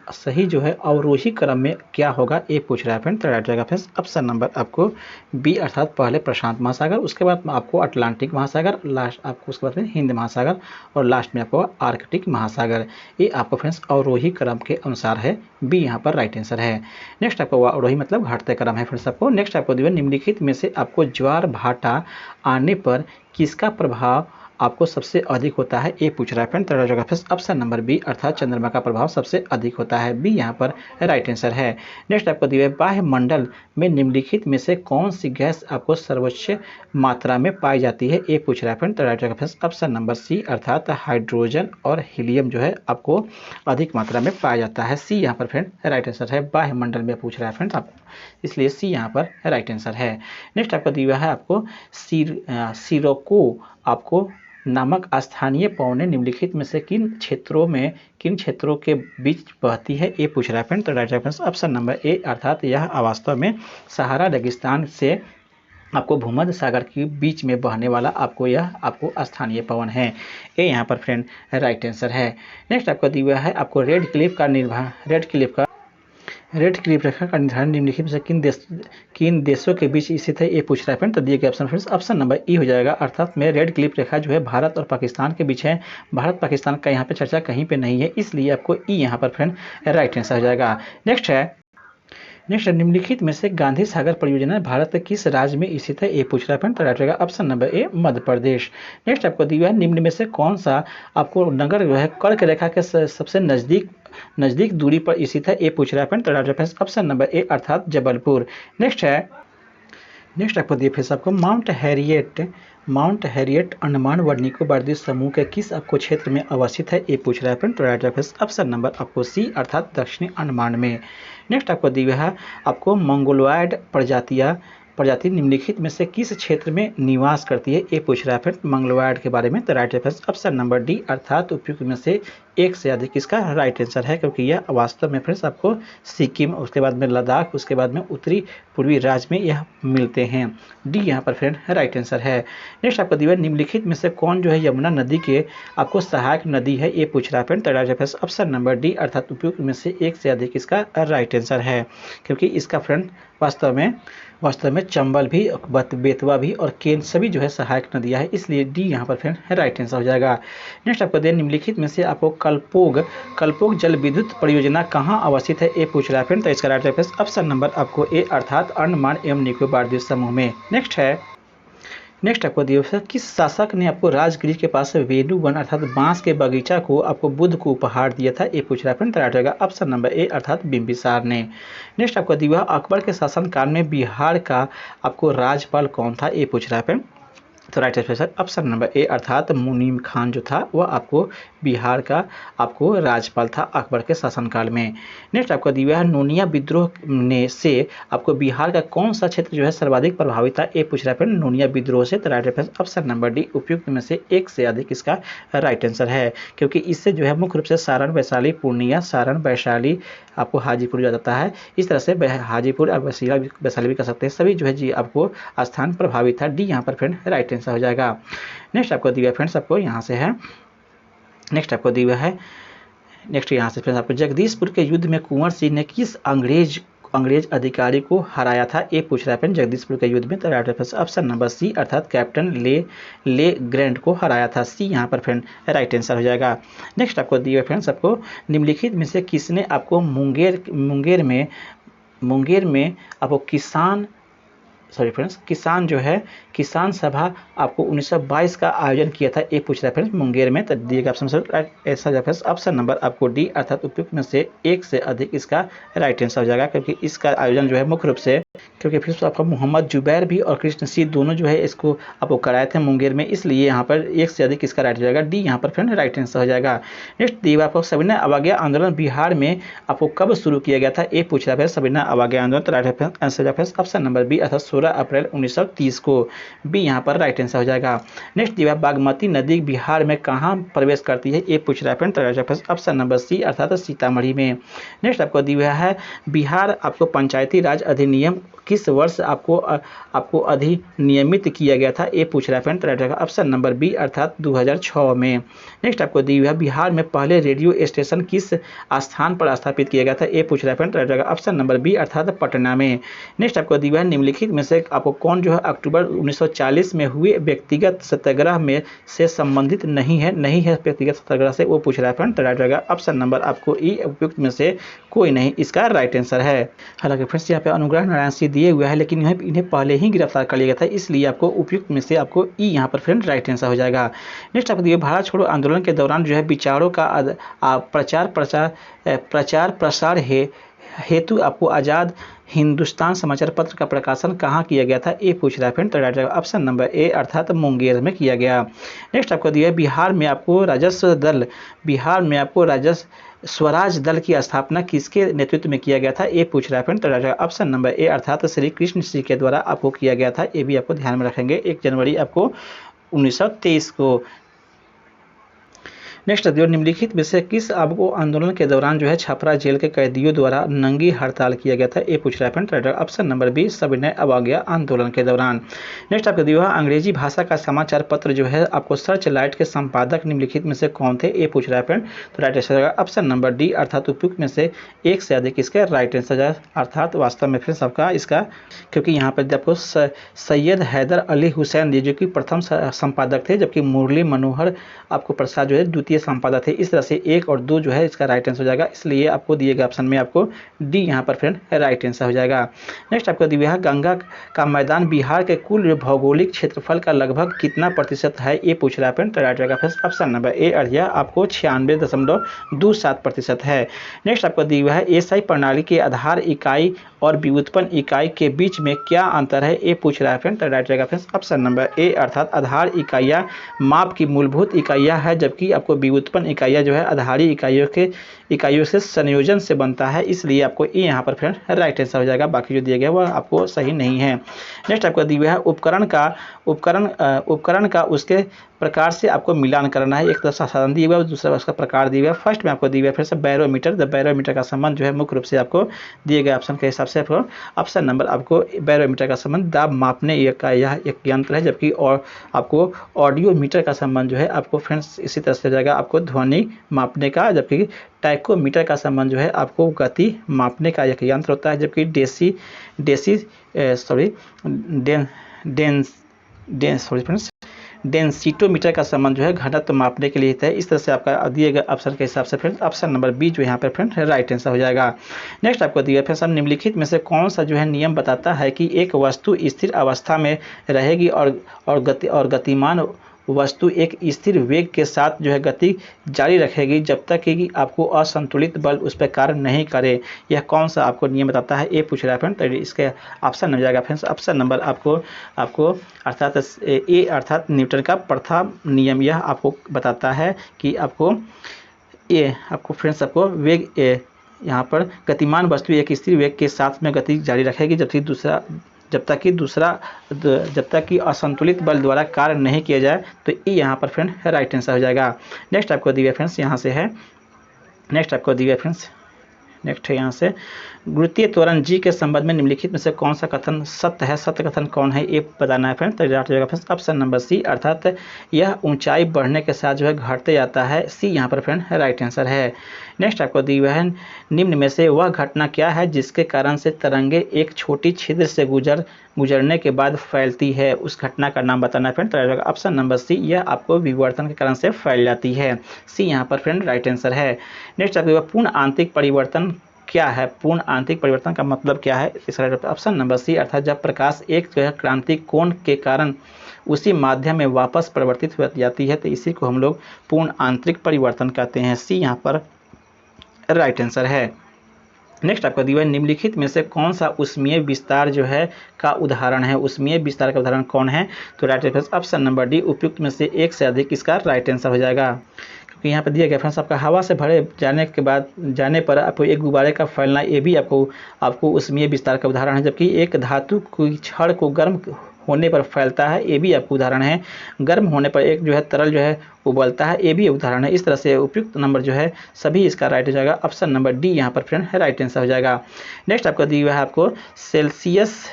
सही जो है अवरोही क्रम में क्या होगा, ये पूछ रहा है फ्रेंड। तो राइट जाएगा फ्रेंड्स ऑप्शन नंबर आपको बी, अर्थात पहले प्रशांत महासागर, उसके बाद आपको अटलांटिक महासागर, लास्ट आपको उसके बाद में हिंद महासागर और लास्ट में आपको आर्कटिक महासागर, ये आपको फ्रेंड्स अवरोही क्रम के अनुसार है, बी यहाँ पर राइट आंसर है। नेक्स्ट आपको अवरोही मतलब घटते क्रम है फ्रेंड्स आपको। नेक्स्ट आपको दिया निम्नलिखित में से आपको ज्वार भाटा आने पर किसका प्रभाव आपको सबसे अधिक होता है? ए पूछ रहा है फ्रेंड। तो राइट जगह ऑप्शन नंबर बी अर्थात चंद्रमा का प्रभाव सबसे अधिक होता है। बी यहाँ पर राइट आंसर है। नेक्स्ट आपको दिया है वायुमंडल में निम्नलिखित में से कौन सी गैस आपको सर्वोच्च मात्रा में पाई जाती है? ए पूछ रहा है फ्रेंड। तो राइट जगह ऑप्शन नंबर सी अर्थात हाइड्रोजन और हीलियम जो है आपको अधिक मात्रा में पाया जाता है। सी यहाँ पर फ्रेंड राइट आंसर है। वायुमंडल में पूछ रहा है फ्रेंड आप, इसलिए सी यहाँ पर राइट आंसर है। नेक्स्ट आपको दिया है आपको सिरोको आपको नामक स्थानीय पौने निम्नलिखित में से किन क्षेत्रों के बीच बहती है? ए पूछ रहा है फ्रेंड। तो right answer option number A अर्थात यह वास्तव में सहारा रेगिस्तान से आपको भूमध्य सागर के बीच में बहने वाला आपको स्थानीय पवन है। ए यहाँ पर फ्रेंड राइट आंसर है। नेक्स्ट आपको दिया है आपको रेड क्लिफ रेखा का निर्धारण निम्नलिखित में से किन देशों के बीच स्थित है? ये पूछ रहा है फ्रेंड। तो दिए गए ऑप्शन फ्रेंड्स ऑप्शन नंबर ई हो जाएगा अर्थात में रेड क्लिफ रेखा जो है भारत और पाकिस्तान के बीच है। भारत पाकिस्तान का यहाँ पे चर्चा कहीं पे नहीं है, इसलिए आपको ई यहाँ पर फ्रेंड राइट आंसर हो जाएगा। नेक्स्ट निम्नलिखित में से गांधी सागर परियोजना भारत के किस राज्य में स्थित है? ए पूछ रहा है फ्रेंड। तो राइट रहेगा option number A Madhya Pradesh. Next आपको दिया है निम्न में से कौन सा आपको नगर जो है कर्क रेखा के सबसे नजदीक दूरी पर स्थित है? ए पूछ रहा है फ्रेंड। तो राइट ऑप्शन नंबर ए अर्थात जबलपुर। नेक्स्ट आपको दिए फिर आपको माउंट हैरियट अंडमान व निकोबार द्वीप समूह के किस आपको क्षेत्र में अवस्थित है? ए पूछ रहा है फ्रेंड। तो राइट ऑप्शन नंबर आपको सी अर्थात दक्षिणी अंडमान में। नेक्स्ट आपको दिया है आपको मंगोलॉयड प्रजाति निम्नलिखित में से किस क्षेत्र में निवास करती है? ए पूछ रहा है फ्रेंड मंगोलॉयड के बारे में। तो राइट ऑप्शन नंबर डी अर्थात उपयुक्त में से एक से अधिक इसका राइट आंसर है, क्योंकि यह वास्तव में फ्रेंड्स आपको सिक्किम, उसके बाद में लद्दाख, उसके बाद में उत्तरी पूर्वी राज्य में यह मिलते हैं। डी यहाँ पर फ्रेंड राइट आंसर है। नेक्स्ट आपको दिया निम्नलिखित में से कौन जो है यमुना नदी के आपको सहायक नदी है? ये पूछ रहा है फ्रेंड। तो राइट ऑप्शन नंबर डी अर्थात उपयुक्त में से एक से अधिक इसका राइट आंसर है, क्योंकि इसका फ्रेंड वास्तव में चंबल भी, बेतवा भी और केन सभी जो है सहायक नदियां है, इसलिए डी यहाँ पर फ्रेंड राइट आंसर हो जाएगा। नेक्स्ट आपको दे निम्नलिखित में से आपको कल्पोग जल विद्युत परियोजना कहाँ अवस्थित है? ए पूछ रहा है फ्रेंड। तो इसका राइट ऑप्शन नंबर आपको ए अर्थात अंडमान एवं निकोबार द्वीप समूह में। नेक्स्ट आपको दिया किस शासक ने आपको राजगीर के पास वेणु वन अर्थात बांस के बगीचा को आपको बुद्ध को उपहार दिया था? ये पूछ रहा है फ्रेंड। तो राइट रहेगा ऑप्शन नंबर ए अर्थात बिंबिसार ने। नेक्स्ट आपको दिया अकबर के शासनकाल में बिहार का आपको राज्यपाल कौन था? ये पूछ रहा है फ्रेंड। तो right answer option number A अर्थात मुनीम खान जो था वह आपको बिहार का आपको राज्यपाल था अकबर के शासनकाल में। नेक्स्ट आपको दिया है नोनिया विद्रोह ने से आपको बिहार का कौन सा क्षेत्र जो है सर्वाधिक प्रभावित था? ए पूछ रहा है फ्रेंड नोनिया विद्रोह से। तो राइट ऑप्शन नंबर डी उपयुक्त में से एक से अधिक इसका राइट आंसर है, क्योंकि इससे जो है मुख्य रूप से सारण, वैशाली, पूर्णिया, सारण, वैशाली आपको हाजीपुर जाता है। इस तरह से हाजीपुर और वैशाली भी कर सकते हैं, सभी जो है जी आपको स्थान प्रभावित था। डी यहाँ पर फ्रेंड राइट आंसर हो जाएगा। नेक्स्ट आपको दिया फ्रेंड्स आपको यहाँ से है, नेक्स्ट आपको दिया है नेक्स्ट यहाँ से फ्रेंड्स आपको जगदीशपुर के युद्ध में कुंवर सिंह ने किस अंग्रेज अधिकारी को हराया था? ए पूछ रहा है फ्रेंड जगदीशपुर के युद्ध में। तो राइट ऑप्शन नंबर सी अर्थात कैप्टन ले ग्रैंड को हराया था। सी यहाँ पर फ्रेंड राइट आंसर हो जाएगा। नेक्स्ट आपको दिया फ्रेंड्स आपको निम्नलिखित में से किसने आपको मुंगेर में आपको किसान सभा आपको 1922 का आयोजन किया था? ए पूछ रहा है फ्रेंड्स मुंगेर में। तो दिएगा ऑप्शन नंबर आपको डी अर्थात उपयुक्त में से एक से अधिक इसका राइट आंसर हो जाएगा, क्योंकि इसका आयोजन जो है मुख्य रूप से फिर आपका मोहम्मद जुबैर भी और कृष्ण सिंह दोनों जो है इसको आपको कराए थे मुंगेर में, इसलिए यहाँ पर एक से अधिक इसका राइट हो जाएगा। डी यहाँ पर फ्रेंड राइट आंसर हो जाएगा। नेक्स्ट दिया आपको सविनय अवज्ञा आंदोलन बिहार में आपको कब शुरू किया गया था? ए पूछ रहा है सविनय अवज्ञा आंदोलन। तो right answer option number B अर्थात 16 अप्रैल 1930 को। बी यहाँ पर राइट आंसर हो जाएगा। नेक्स्ट दिया बागमती नदी बिहार में कहाँ प्रवेश करती है? ए पूछ रहा है फ्रेंड। तो ऑप्शन नंबर सी अर्थात सीतामढ़ी में। नेक्स्ट आपको दिया है बिहार आपको पंचायती राज अधिनियम किस वर्ष आपको अधिनियमित किया गया था? ए पूछ रहा है friend. Right option number B अर्थात 2006 में। नेक्स्ट आपको दी हुई है बिहार में पहले रेडियो स्टेशन किस स्थान पर स्थापित किया गया था? ए पूछ रहा है friend. Right option number B अर्थात पटना में। नेक्स्ट आपको दी हुई है निम्नलिखित में से आपको कौन जो है अक्टूबर 1940 में हुए व्यक्तिगत सत्याग्रह में से संबंधित नहीं है व्यक्तिगत सत्याग्रह से, वो पूछ रहा है फ्रेंड। राइट ऑप्शन नंबर आपको ई उपयुक्त में से कोई नहीं इसका राइट आंसर है। हालांकि फ्रेंड्स यहाँ पे अनुग्रह नारायण सिंह दिए हुआ है, लेकिन इन्हें पहले ही गिरफ्तार कर लिया गया था, इसलिए आपको उपयुक्त में से आपको ई यहाँ पर फ्रेंड राइट आंसर हो जाएगा। नेक्स्ट आपको दिए भारत छोड़ो आंदोलन के दौरान जो है विचारों का प्रचार प्रसार हेतु आपको आज़ाद हिंदुस्तान समाचार पत्र का प्रकाशन कहाँ किया गया था, ये पूछ रहा है फ्रेंड। तो राइट ऑप्शन नंबर ए अर्थात मुंगेर में किया गया। नेक्स्ट आपको दिया बिहार में आपको राजस्व स्वराज दल की स्थापना किसके नेतृत्व में किया गया था, ये पूछ रहा है फ्रेंड। तो राइट ऑप्शन नंबर ए अर्थात श्री कृष्ण सिंह के द्वारा आपको किया गया था, ये भी आपको ध्यान में रखेंगे 1 जनवरी आपको 1923 को। नेक्स्ट निम्नलिखित में से किस आपको आंदोलन के दौरान जो है छपरा जेल के कैदियों द्वारा नंगी हड़ताल किया गया था, ये पूछ रहा है फ्रेंड। ऑप्शन नंबर बी सविनय अवज्ञा आंदोलन के दौरान। नेक्स्ट आपको दिया अंग्रेजी भाषा का समाचार पत्र जो है आपको सर्च लाइट के संपादक निम्नलिखित में से कौन थे, ये पूछ रहा है फ्रेंड। तो right answer option number D अर्थात उपयुक्त में से एक से अधिक इसका राइट आंसर है, अर्थात वास्तव में फ्रेंड्स आपका इसका, क्योंकि यहाँ पर आपको सैयद हैदर अली हुसैन जो कि प्रथम संपादक थे, जबकि मुरली मनोहर आपको प्रसाद जो है द्वितीय संपादक थे। इस तरह से 1 और 2 जो है इसका राइट आंसर हो जाएगा, इसलिए आपको दिए गए ऑप्शन में आपको डी यहाँ पर फ्रेंड राइट आंसर हो जाएगा। नेक्स्ट आपको दिया गंगा का मैदान बिहार के कुल भौगोलिक क्षेत्रफल का लगभग कितना प्रतिशत है, ये पूछ रहा है फ्रेंड। तो राइट रहेगा फ्रेंड्स ऑप्शन नंबर ए अरिया आपको 96.27% है। नेक्स्ट आपको दिया है एसआई प्रणाली के आधार इकाई और व्युत्पन्न इकाई के बीच में क्या अंतर है, ये पूछ रहा है फ्रेंड। तो राइट रहेगा फ्रेंड्स ऑप्शन नंबर ए अर्थात आधार इकाइयाँ माप की मूलभूत इकाइयाँ है, जबकि आपको व्युत्पन्न इकाइयाँ जो है आधारी इकाइयों से संयोजन से बनता है, इसलिए आपको ये यहाँ पर फ्रेंड राइट आंसर हो जाएगा। बाकी जो दिया गया वह आपको सही नहीं है। नेक्स्ट आपको दिया है उपकरण का उसके प्रकार से आपको मिलान करना है। एक तरफ साधन दिया हुआ है, दूसरा उसका प्रकार दिया हुआ है। फर्स्ट में आपको दिया हुआ है फिर से बैरोमीटर। द बैरोमीटर का संबंध जो है मुख्य रूप से आपको दिए गए ऑप्शन के हिसाब से आपको ऑप्शन नंबर आपको बैरोमीटर का संबंध दाब मापने का यह एक यंत्र है, जबकि और आपको ऑडियोमीटर का संबंध जो है आपको फ्रेंड्स इसी तरह से हो जाएगा आपको ध्वनि मापने का, जबकि टाइकोमीटर का संबंध जो है आपको गति मापने का एक यंत्र होता है, जबकि डेंसिटोमीटर का संबंध जो है घनत्व मापने के लिए है। इस तरह से आपका दिए गए ऑप्शन के हिसाब से फ्रेंड्स ऑप्शन नंबर बी जो यहाँ पर फ्रेंड राइट आंसर हो जाएगा। नेक्स्ट आपको दिया फ्रेंड्स निम्नलिखित में से कौन सा जो है नियम बताता है कि एक वस्तु स्थिर अवस्था में रहेगी और गतिमान वस्तु एक स्थिर वेग के साथ जो है गति जारी रखेगी जब तक कि आपको असंतुलित बल उस पर कार्य नहीं करे। यह कौन सा आपको नियम बताता है, ये पूछ रहा है फ्रेंड। तो इसके ऑप्शन हो जाएगा फ्रेंड्स ऑप्शन नंबर आपको अर्थात ए अर्थात न्यूटन का प्रथम नियम। यह आपको बताता है कि आपको फ्रेंड्स आपको वेग यहाँ पर गतिमान वस्तु एक स्थिर वेग के साथ में गति जारी रखेगी जब तक कि असंतुलित बल द्वारा कार्य नहीं किया जाए। तो ये यहाँ पर फ्रेंड राइट आंसर हो जाएगा। नेक्स्ट आपको दिया फ्रेंड्स यहाँ से है, नेक्स्ट आपको दिया फ्रेंड्स नेक्स्ट है यहाँ से गुरुत्वीय त्वरण जी के संबंध में निम्नलिखित में से कौन सा कथन सत्य है, सत्य कथन कौन है, ये बताना है फ्रेंड। तो राइट रहेगा फ्रेंड्स ऑप्शन नंबर सी अर्थात यह ऊंचाई बढ़ने के साथ जो है घटते जाता है, सी यहाँ पर फ्रेंड राइट आंसर है। नेक्स्ट आपको दिया है निम्न में से वह घटना क्या है जिसके कारण से तरंगे एक छोटी छिद्र से गुजरने के बाद फैलती है, उस घटना का नाम बताना है फ्रेंड। तो ऑप्शन नंबर सी यह आपको विवर्तन के कारण से फैल जाती है, सी यहाँ पर फ्रेंड राइट आंसर है। नेक्स्ट आपको पूर्ण आंतरिक परिवर्तन क्या है, पूर्ण आंतरिक परिवर्तन का मतलब क्या है, इसका ऑप्शन नंबर सी अर्थात जब प्रकाश एक जो है क्रांतिक कोण के कारण उसी माध्यम में वापस परिवर्तित हो जाती है, तो इसी को हम लोग पूर्ण आंतरिक परिवर्तन कहते हैं, सी यहाँ पर राइट आंसर है। नेक्स्ट आपको दिया निम्नलिखित में से कौन सा उष्मीय विस्तार जो है का उदाहरण है, उष्मीय विस्तार का उदाहरण कौन है। तो right answer option number D उपयुक्त में से एक से अधिक इसका राइट आंसर हो जाएगा, क्योंकि यहाँ पर दिया गया फ्रेंड्स आपका हवा से भरे जाने पर आपको एक गुब्बारे का फैलना, ये भी आपको उष्मीय विस्तार का उदाहरण है, जबकि एक धातु की छड़ को गर्म होने पर फैलता है, ये भी आपको उदाहरण है। गर्म होने पर एक जो है तरल जो है उबलता है, ये भी उदाहरण है। इस तरह से उपयुक्त नंबर जो है सभी इसका राइट हो जाएगा, ऑप्शन नंबर डी यहाँ पर फ्रेंड राइट आंसर हो जाएगा। नेक्स्ट आपको दिया हुआ है आपको सेल्सियस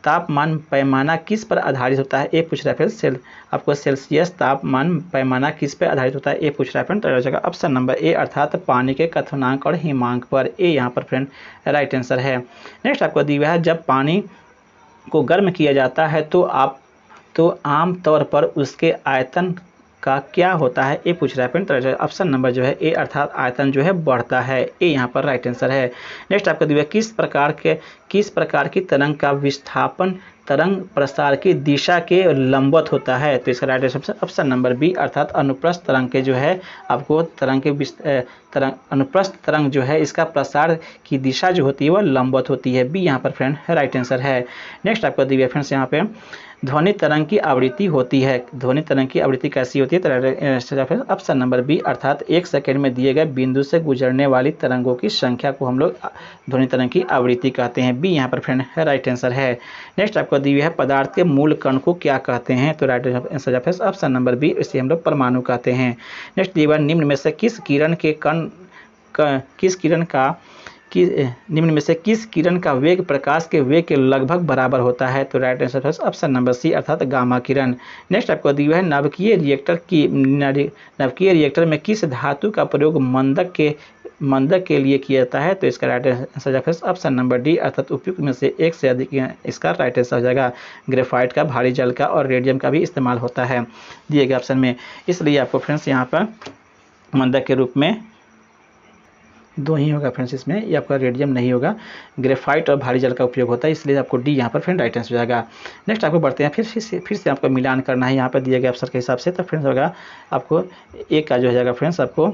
तापमान पैमाना किस पर आधारित होता है, ये पूछ रहा है फ्रेंड। आपको सेल्सियस तापमान पैमाना किस पर आधारित होता है, ये पूछ रहा है फ्रेंड। तो हो जाएगा ऑप्शन नंबर ए अर्थात पानी के क्वथनांक और हिमांक पर, ए यहाँ पर फ्रेंड राइट आंसर है। नेक्स्ट आपको दिया हुआ है जब पानी को गर्म किया जाता है तो आम तौर पर उसके आयतन का क्या होता है, ये पूछ रहा है फ्रेंड। ऑप्शन नंबर जो है ए अर्थात आयतन जो है बढ़ता है, ए यहाँ पर राइट आंसर है। नेक्स्ट आपको दिया किस प्रकार की तरंग का विस्थापन तरंग प्रसार की दिशा के लंबवत होता है, तो इसका right answer option number B अर्थात अनुप्रस्थ तरंग के जो है आपको अनुप्रस्थ तरंग जो है इसका प्रसार की दिशा जो होती है वह लंबवत होती है, बी यहाँ पर फ्रेंड राइट आंसर है। नेक्स्ट आपको दिया फ्रेंड्स यहाँ पे ध्वनि तरंग की आवृत्ति होती है, ध्वनि तरंग की आवृत्ति कैसी होती है, तो ऑप्शन नंबर बी अर्थात 1 सेकंड में दिए गए बिंदु से गुजरने वाली तरंगों की संख्या को हम लोग ध्वनि तरंग की आवृत्ति कहते हैं, बी यहाँ पर फ्रेंड राइट आंसर है। नेक्स्ट आपको दी है पदार्थ के मूल कण को क्या कहते हैं, तो right answer option number B, इसे हम लोग परमाणु कहते हैं। नेक्स्ट दिया निम्न में से किस किरण का वेग प्रकाश के वेग के लगभग बराबर होता है, तो right answer option number C अर्थात गामा किरण। नेक्स्ट आपको दिया है नवकीय रिएक्टर में किस धातु का प्रयोग मंदक के लिए किया जाता है, तो इसका right answer option number D अर्थात उपयुक्त में से एक से अधिक इसका राइट आंसर हो जाएगा। ग्रेफाइट का, भारी जल का और रेडियम का भी इस्तेमाल होता है दिए गए ऑप्शन में, इसलिए आपको फ्रेंड्स यहाँ पर मंदक के रूप में दो ही होगा फ्रेंड्स, इसमें ये आपका रेडियम नहीं होगा, ग्रेफाइट और भारी जल का उपयोग होता है, इसलिए आपको डी यहाँ पर फ्रेंड राइट आंसर हो जाएगा। नेक्स्ट आपको बढ़ते हैं, फिर से आपको मिलान करना है यहाँ पर दिए गए अवसर के हिसाब से, तो फ्रेंड्स होगा आपको एक का जो हो जाएगा फ्रेंड्स आपको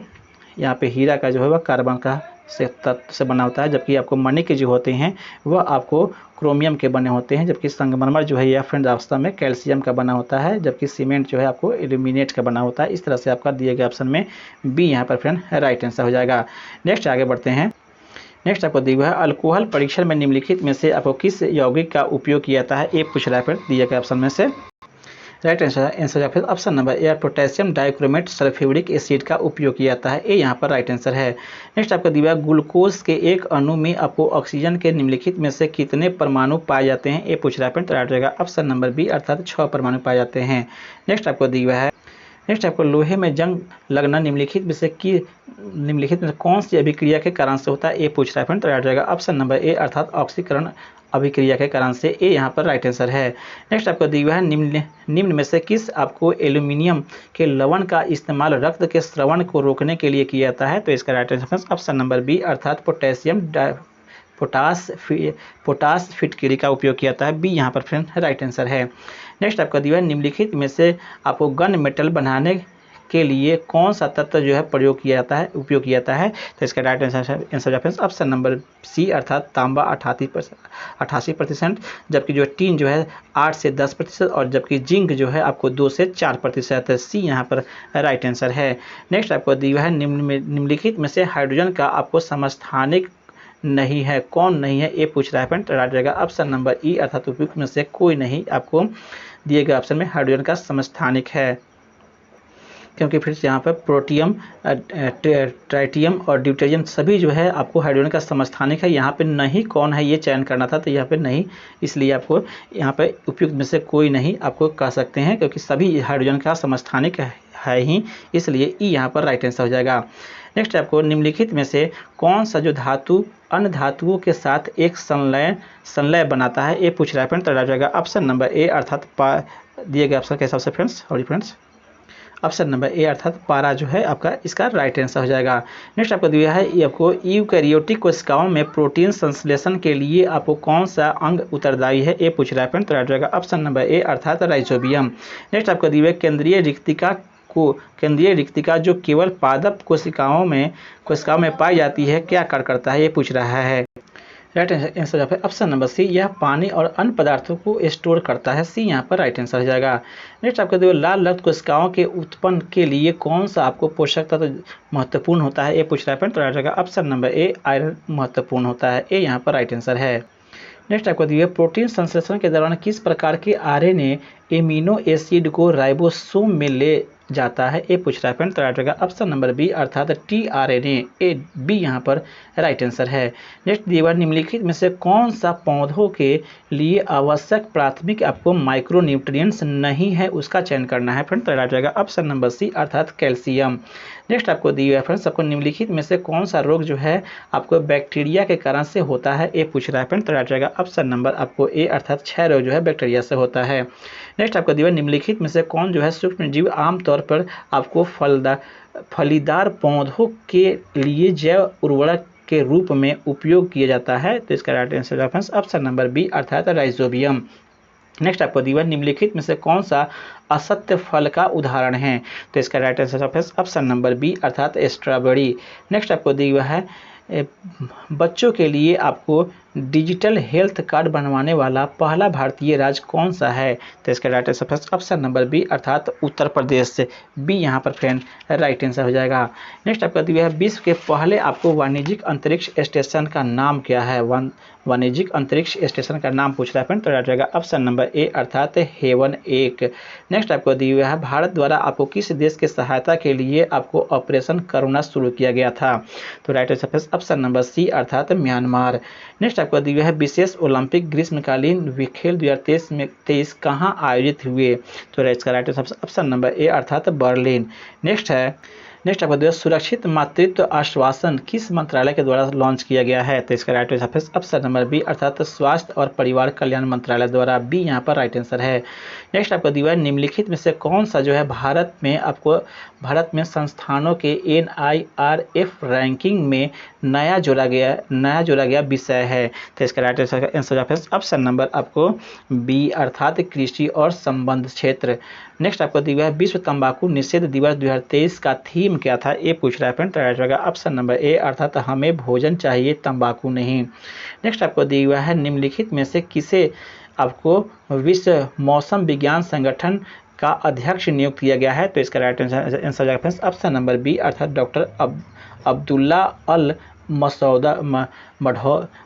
यहाँ पे हीरा का जो है वह कार्बन का तत्व से बना होता है, जबकि आपको मणि के जो होते हैं वह आपको क्रोमियम के बने होते हैं, जबकि संगमरमर जो है यह फ्रेंड वास्तव में कैल्शियम का बना होता है, जबकि सीमेंट जो है आपको एल्यूमिनेट का बना होता है। इस तरह से आपका दिए गए ऑप्शन में बी यहाँ पर फ्रेंड राइट आंसर हो जाएगा। नेक्स्ट आगे बढ़ते हैं। नेक्स्ट आपको दिया है अल्कोहल परीक्षण में निम्नलिखित में से आपको किस यौगिक का उपयोग किया जाता है, ये पूछ रहा है फ्रेंड दिए गए ऑप्शन में से। Right answer option number A potassium dichromate sulphuric acid का उपयोग किया जाता है, ये यहाँ पर राइट आंसर है। नेक्स्ट आपको दिया ग्लूकोज के एक अणु में आपको ऑक्सीजन के निम्नलिखित में से कितने परमाणु पाए जाते हैं, ये पूछ रहा है फ्रेंड, राइट रहेगा ऑप्शन नंबर बी अर्थात 6 परमाणु पाए जाते हैं। नेक्स्ट आपको दिया है नेक्स्ट आपको लोहे में जंग लगना निम्नलिखित में से कौन सी अभिक्रिया के कारण से होता है, ये पूछ रहा है फ्रेंड, राइट रहेगा ऑप्शन नंबर ए अर्थात ऑक्सीकरण अभिक्रिया के कारण से, ए यहाँ पर राइट आंसर है। नेक्स्ट आपको दिया है निम्न में से किस आपको एल्यूमिनियम के लवण का इस्तेमाल रक्त के स्रवण को रोकने के लिए किया जाता है, तो इसका right answer option number B अर्थात पोटास फिटकिरी का उपयोग किया जाता है, बी यहाँ पर फ्रेंड राइट आंसर है। नेक्स्ट आपका दिया है निम्नलिखित में से आपको गन मेटल बनाने के लिए कौन सा तत्व जो है उपयोग किया जाता है, तो इसका right answer option number C अर्थात तांबा 88%, जबकि जो टीन जो है 8 से 10% और जबकि जिंक जो है आपको 2 से 4%, सी यहाँ पर राइट आंसर है। नेक्स्ट आपको दिया है निम्नलिखित में से हाइड्रोजन का आपको समस्थानिक नहीं है, कौन नहीं है, ये पूछ रहा है फ्रेंड, राइट रहेगा ऑप्शन नंबर ई अर्थात उपयुक्त में से कोई नहीं आपको दिए गए ऑप्शन में हाइड्रोजन का समस्थानिक है, क्योंकि फिर यहाँ पर प्रोटियम ट्राइटियम और ड्यूटेरियम सभी जो है आपको हाइड्रोजन का समस्थानिक है, यहाँ पे नहीं कौन है ये चयन करना था, तो यहाँ पे नहीं, इसलिए आपको यहाँ पे उपयुक्त में से कोई नहीं आपको कह सकते हैं, क्योंकि सभी हाइड्रोजन का समस्थानिक है ही, इसलिए ई यहाँ पर राइट आंसर हो जाएगा। नेक्स्ट आपको निम्नलिखित में से कौन सा जो धातु अन्य धातुओं के साथ एक संलय बनाता है, ये पूछ रहा है फ्रेंड, तो राइट जाएगा ऑप्शन नंबर ए अर्थात दिए गए ऑप्शन के हिसाब से फ्रेंड्स ऑप्शन नंबर ए अर्थात पारा जो है आपका इसका राइट आंसर हो जाएगा। नेक्स्ट आपको दिया है ये आपको यूकैरियोटिक कोशिकाओं में प्रोटीन संश्लेषण के लिए आपको कौन सा अंग उत्तरदायी है, ये पूछ रहा है फ्रेंड, तो राइट जाएगा ऑप्शन नंबर ए अर्थात राइजोबियम। नेक्स्ट आपको दिया है केंद्रीय रिक्तिका जो केवल पादप कोशिकाओं में पाई जाती है क्या कार्य करता है, ये पूछ रहा है। राइट आंसर है ऑप्शन नंबर सी, यह पानी और अन्य पदार्थों को स्टोर करता है, सी यहाँ पर राइट आंसर हो जाएगा। नेक्स्ट आपको देखो लाल रक्त कोशिकाओं के उत्पन्न के लिए कौन सा आपको पोषक तत्व महत्वपूर्ण होता है, ये पूछ रहा है तो राइट जाएगा ऑप्शन नंबर ए आयरन महत्वपूर्ण होता है, ए यहाँ पर राइट आंसर है। नेक्स्ट आपको दिए प्रोटीन संश्लेषण के दौरान किस प्रकार के आरएनए एमिनो एसिड को राइबोसोम में ले जाता है, ये पूछ रहा है फ्रेंड, तो राइट रहेगा ऑप्शन नंबर बी अर्थात टीआरएनए, ए बी यहाँ पर राइट आंसर है। नेक्स्ट दिया निम्नलिखित में से कौन सा पौधों के लिए आवश्यक प्राथमिक आपको माइक्रो न्यूट्रिएंट्स नहीं है उसका चयन करना है फ्रेंड, तो राइट रहेगा ऑप्शन नंबर सी अर्थात कैल्शियम। नेक्स्ट आपको दी हुई है फ्रेंड्स, आपको निम्नलिखित में से कौन सा रोग जो है आपको बैक्टीरिया के कारण से होता है, ये पूछ रहा है फ्रेंड्स। तो राइट रहेगा ऑप्शन नंबर आपको ए, अर्थात क्षय रोग जो है बैक्टीरिया से होता है। नेक्स्ट आपको दी हुई है, निम्नलिखित में से कौन जो है सूक्ष्मजीव आमतौर पर आपको फलीदार पौधों के लिए जैव उर्वरक के रूप में उपयोग किया जाता है। तो इसका राइट आंसर है फ्रेंड्स ऑप्शन नंबर बी, अर्थात राइजोबियम। नेक्स्ट आपको दिया निम्नलिखित में से कौन सा असत्य फल का उदाहरण है, तो इसका राइट आंसर है ऑप्शन नंबर बी, अर्थात स्ट्रॉबेरी। नेक्स्ट आपको दिया है बच्चों के लिए आपको डिजिटल हेल्थ कार्ड बनवाने वाला पहला भारतीय राज्य कौन सा है, तो इसका right answer option number B, अर्थात उत्तर प्रदेश से। बी यहाँ पर फ्रेंड राइट आंसर हो जाएगा। नेक्स्ट आपका दिया है विश्व के पहले आपको वाणिज्यिक अंतरिक्ष स्टेशन का नाम क्या है, वाणिज्यिक अंतरिक्ष स्टेशन का नाम पूछ रहा है फ्रेंड, तो राइट रहेगा ऑप्शन नंबर ए, अर्थात हेवन 1। नेक्स्ट आपको दिया हुआ है भारत द्वारा आपको किस देश की सहायता के लिए आपको ऑपरेशन करुणा शुरू किया गया था, तो right answer option number C, अर्थात म्यांमार। नेक्स्ट आपको दिया है विशेष ओलंपिक ग्रीष्मकालीन खेल 2023 कहाँ आयोजित हुए, तो इसका right answer option number A, अर्थात बर्लिन। नेक्स्ट आपको दिया सुरक्षित मातृत्व आश्वासन किस मंत्रालय के द्वारा लॉन्च किया गया है, तो इसका right answer option number B, अर्थात स्वास्थ्य और परिवार कल्याण मंत्रालय द्वारा। बी यहाँ पर राइट आंसर है। नेक्स्ट आपको दिया निम्नलिखित में से कौन सा जो है भारत में संस्थानों के NIRF रैंकिंग में नया जोड़ा गया विषय है, तो इसका राइट आंसर ऑप्शन नंबर आपको बी, अर्थात कृषि और संबंध क्षेत्र। नेक्स्ट आपको दिया है विश्व तंबाकू निषेध दिवस 2023 का थीम क्या था, ये पूछ रहा है फ्रेंड, तो राइट रहेगा ऑप्शन नंबर ए, अर्थात हमें भोजन चाहिए तंबाकू नहीं। नेक्स्ट आपको दिया हुआ है निम्नलिखित में से किसे आपको विश्व मौसम विज्ञान संगठन का अध्यक्ष नियुक्त किया गया है, तो इसका राइट आंसर जाएगा फ्रेंड्स ऑप्शन नंबर बी, अर्थात डॉक्टर अब्दुल्ला अल मसौदा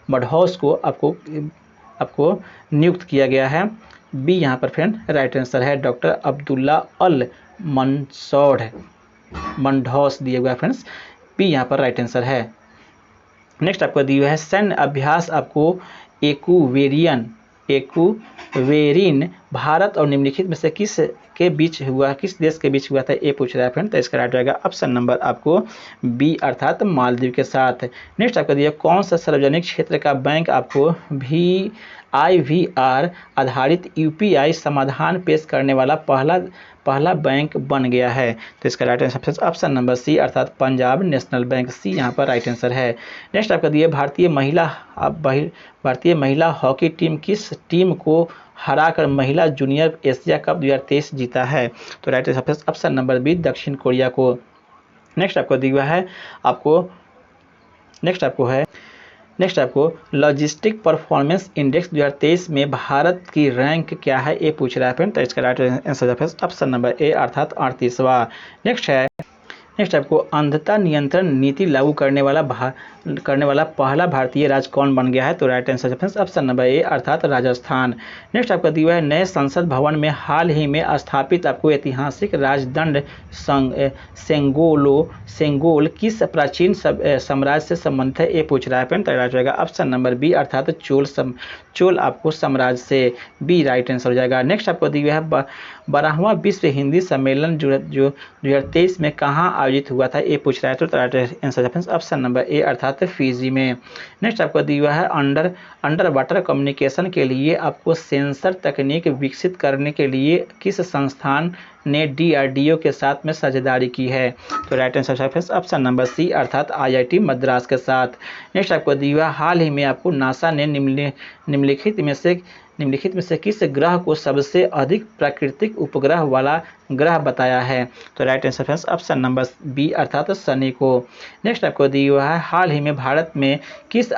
मढ़ौस को आपको नियुक्त किया गया है। बी यहाँ पर फ्रेंड राइट आंसर है, डॉक्टर अब्दुल्ला अल मंढौस दिया गया फ्रेंड्स। बी यहाँ पर राइट आंसर है। नेक्स्ट आपको दिया हुआ है सैन्य अभ्यास आपको एक्वेरिन भारत और निम्नलिखित में से किस देश के बीच हुआ था, ये पूछ रहा है फ्रेंड, तो इसका राइट रहेगा ऑप्शन नंबर आपको बी, अर्थात मालदीव के साथ। नेक्स्ट आपको दिया कौन सा सार्वजनिक क्षेत्र का बैंक आपको IVR आधारित UPI समाधान पेश करने वाला पहला बैंक बन गया है, तो इसका right answer option number C, अर्थात पंजाब नेशनल बैंक। सी यहाँ पर राइट आंसर है। नेक्स्ट आपका दिया भारतीय महिला हॉकी टीम किस टीम को हराकर महिला जूनियर एशिया कप 2023 जीता है, तो right answer option number B, दक्षिण कोरिया को। नेक्स्ट आपको लॉजिस्टिक परफॉर्मेंस इंडेक्स 2023 में भारत की रैंक क्या है, ये पूछ रहा है फ्रेंड, तो इसका right answer option number A, अर्थात 38वां। नेक्स्ट आपको अंधता नियंत्रण नीति लागू करने वाला पहला भारतीय राज्य कौन बन गया है, तो right answer option number A, अर्थात राजस्थान। नेक्स्ट आपका दिया है नए संसद भवन में हाल ही में स्थापित आपको ऐतिहासिक राजदंड सेंगोल किस प्राचीन साम्राज्य से संबंधित है, ये पूछ रहा है फ्रेंड, तो राइट रहेगा ऑप्शन नंबर बी, अर्थात चोल आपको साम्राज्य से। बी राइट आंसर हो जाएगा। नेक्स्ट आपको दिया है 12वां विश्व हिंदी सम्मेलन जो 2023 में कहाँ आयोजित हुआ था, ये पूछ रहा है, तो right answer option number A, अर्थात फिजी में। नेक्स्ट आपको दिया है अंडर वाटर कम्युनिकेशन के लिए आपको सेंसर तकनीक विकसित करने के लिए किस संस्थान ने DRDO के साथ में साझेदारी की है, तो right answer option number C, अर्थात IIT मद्रास के साथ। नेक्स्ट आपको दिया हाल ही में आपको नासा ने निम्नलिखित में से किस ग्रह को सबसे अधिक प्राकृतिक उपग्रह वाला ग्रह बताया है, तो right answer option number B, अर्थात शनि को। नेक्स्ट आपको दिया हुआ है हाल ही में भारत में किस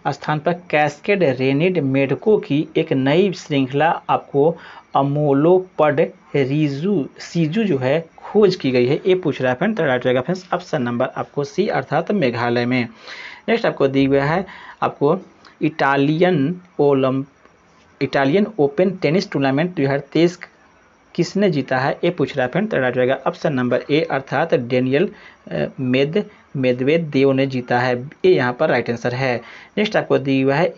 स्थान पर कैस्केड रेनिड मेढकों की एक नई श्रृंखला आपको अमोलोपड सीजू जो है खोज की गई है, ये पूछ रहा है फ्रेंड, तो राइट रहेगा फ्रेंड्स ऑप्शन नंबर आपको सी, अर्थात मेघालय में। नेक्स्ट आपको दिया गया है आपको इटालियन ओपन टेनिस टूर्नामेंट 2023 किसने जीता है, ये पूछ रहा है फ्रेंड, तो राइट रहेगा ऑप्शन नंबर ए, अर्थात डेनियल मेदवेदेव ने जीता है। ये यहाँ पर राइट आंसर है। नेक्स्ट आपको दिया हुआ है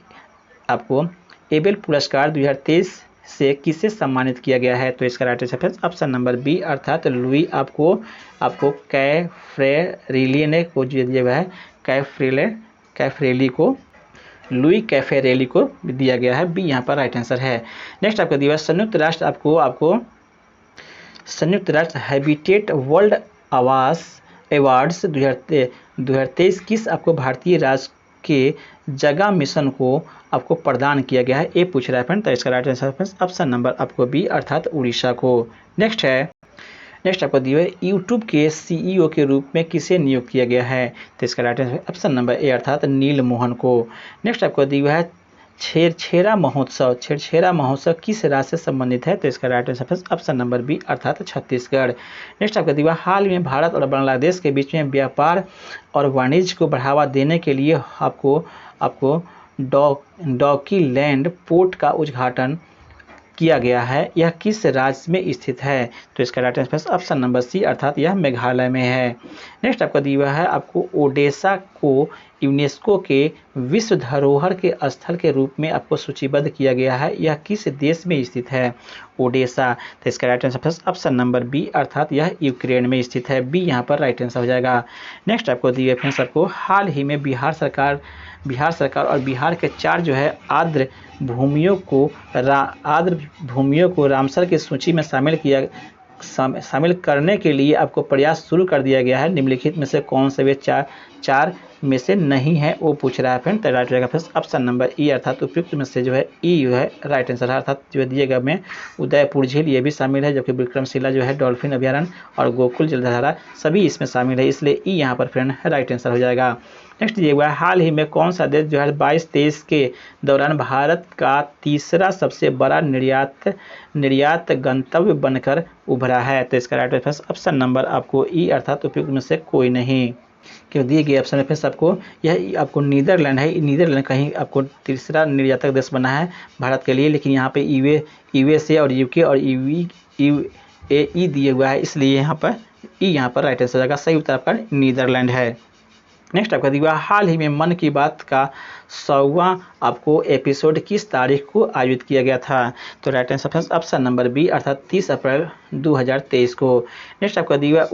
आपको एबेल पुरस्कार 2023 से किसे सम्मानित किया गया है? तो इसका right answer friends option number B अर्थात लुई आपको कैफरेली ने को दिया गया है। कैफरेली को लुई कैफेरेली को दिया गया है। बी यहाँ पर राइट आंसर है। नेक्स्ट आपको दिया संयुक्त राष्ट्र आपको संयुक्त राष्ट्र हैबिटेट वर्ल्ड आवास अवार्ड्स 2023 किस आपको भारतीय राज्य के जगह मिशन को आपको प्रदान किया गया है? ए पूछ रहा है फ्रेंड। तो इसका right answer friends option number आपको बी अर्थात उड़ीसा को। नेक्स्ट आपको दिया है यूट्यूब के सीईओ के रूप में किसे नियुक्त किया गया है? तो इसका right answer option number A अर्थात नील मोहन को। नेक्स्ट आपको दिया है छेरछेरा महोत्सव किस राज्य से संबंधित है? तो इसका right answer option number B अर्थात छत्तीसगढ़। नेक्स्ट आपका दिया हाल में भारत और बांग्लादेश के बीच में व्यापार और वाणिज्य को बढ़ावा देने के लिए आपको डॉकीलैंड पोर्ट का उद्घाटन किया गया है। यह किस राज्य में स्थित है? तो इसका right answer option number C अर्थात यह मेघालय में है। नेक्स्ट आपका दिया है आपको ओडेसा को यूनेस्को के विश्व धरोहर के स्थल के रूप में आपको सूचीबद्ध किया गया है। यह किस देश में स्थित है? ओडेसा। तो इसका right answer option number B अर्थात यह यूक्रेन में स्थित है। बी यहाँ पर राइट आंसर हो जाएगा। नेक्स्ट आपको दिए फ्रेंड्स आपको हाल ही में बिहार सरकार और बिहार के 4 जो है आर्द्र भूमियों को रामसर की सूची में शामिल करने के लिए आपको प्रयास शुरू कर दिया गया है। निम्नलिखित में से कौन से वे चार में से नहीं है वो पूछ रहा है फ्रेंड। तो राइट रहेगा फ्रेंड्स ऑप्शन नंबर ई अर्थात उपयुक्त में से जो है ई जो है राइट आंसर है। अर्थात जो दिएगा में उदयपुर झील ये भी शामिल है, जबकि विक्रमशिला जो है डॉल्फिन अभ्यारण्य और गोकुल जलधारा सभी इसमें शामिल है, इसलिए ई यहाँ पर फ्रेंड राइट आंसर हो जाएगा। नेक्स्ट दिया हुआ है हाल ही में कौन सा देश जो है 22-23 के दौरान भारत का तीसरा सबसे बड़ा निर्यात गंतव्य बनकर उभरा है? तो इसका राइट आंसर ऑप्शन नंबर आपको ई अर्थात उपयुक्त में से कोई नहीं। क्यों दिए गए ऑप्शन में आपको यह आपको नीदरलैंड है। नीदरलैंड कहीं आपको तीसरा निर्यातक देश बना है भारत के लिए, लेकिन यहाँ पे यूएसए और यूके और यूएई दिए हुआ है, इसलिए यहाँ पर ई यहाँ पर राइट आंसर जाएगा। सही उत्तर आपका नीदरलैंड है। नेक्स्ट आपका दिया हाल ही में मन की बात का 100वां आपको एपिसोड किस तारीख को आयोजित किया गया था? तो right answer option number B अर्थात 30 अप्रैल 2023 को। नेक्स्ट आपका दिया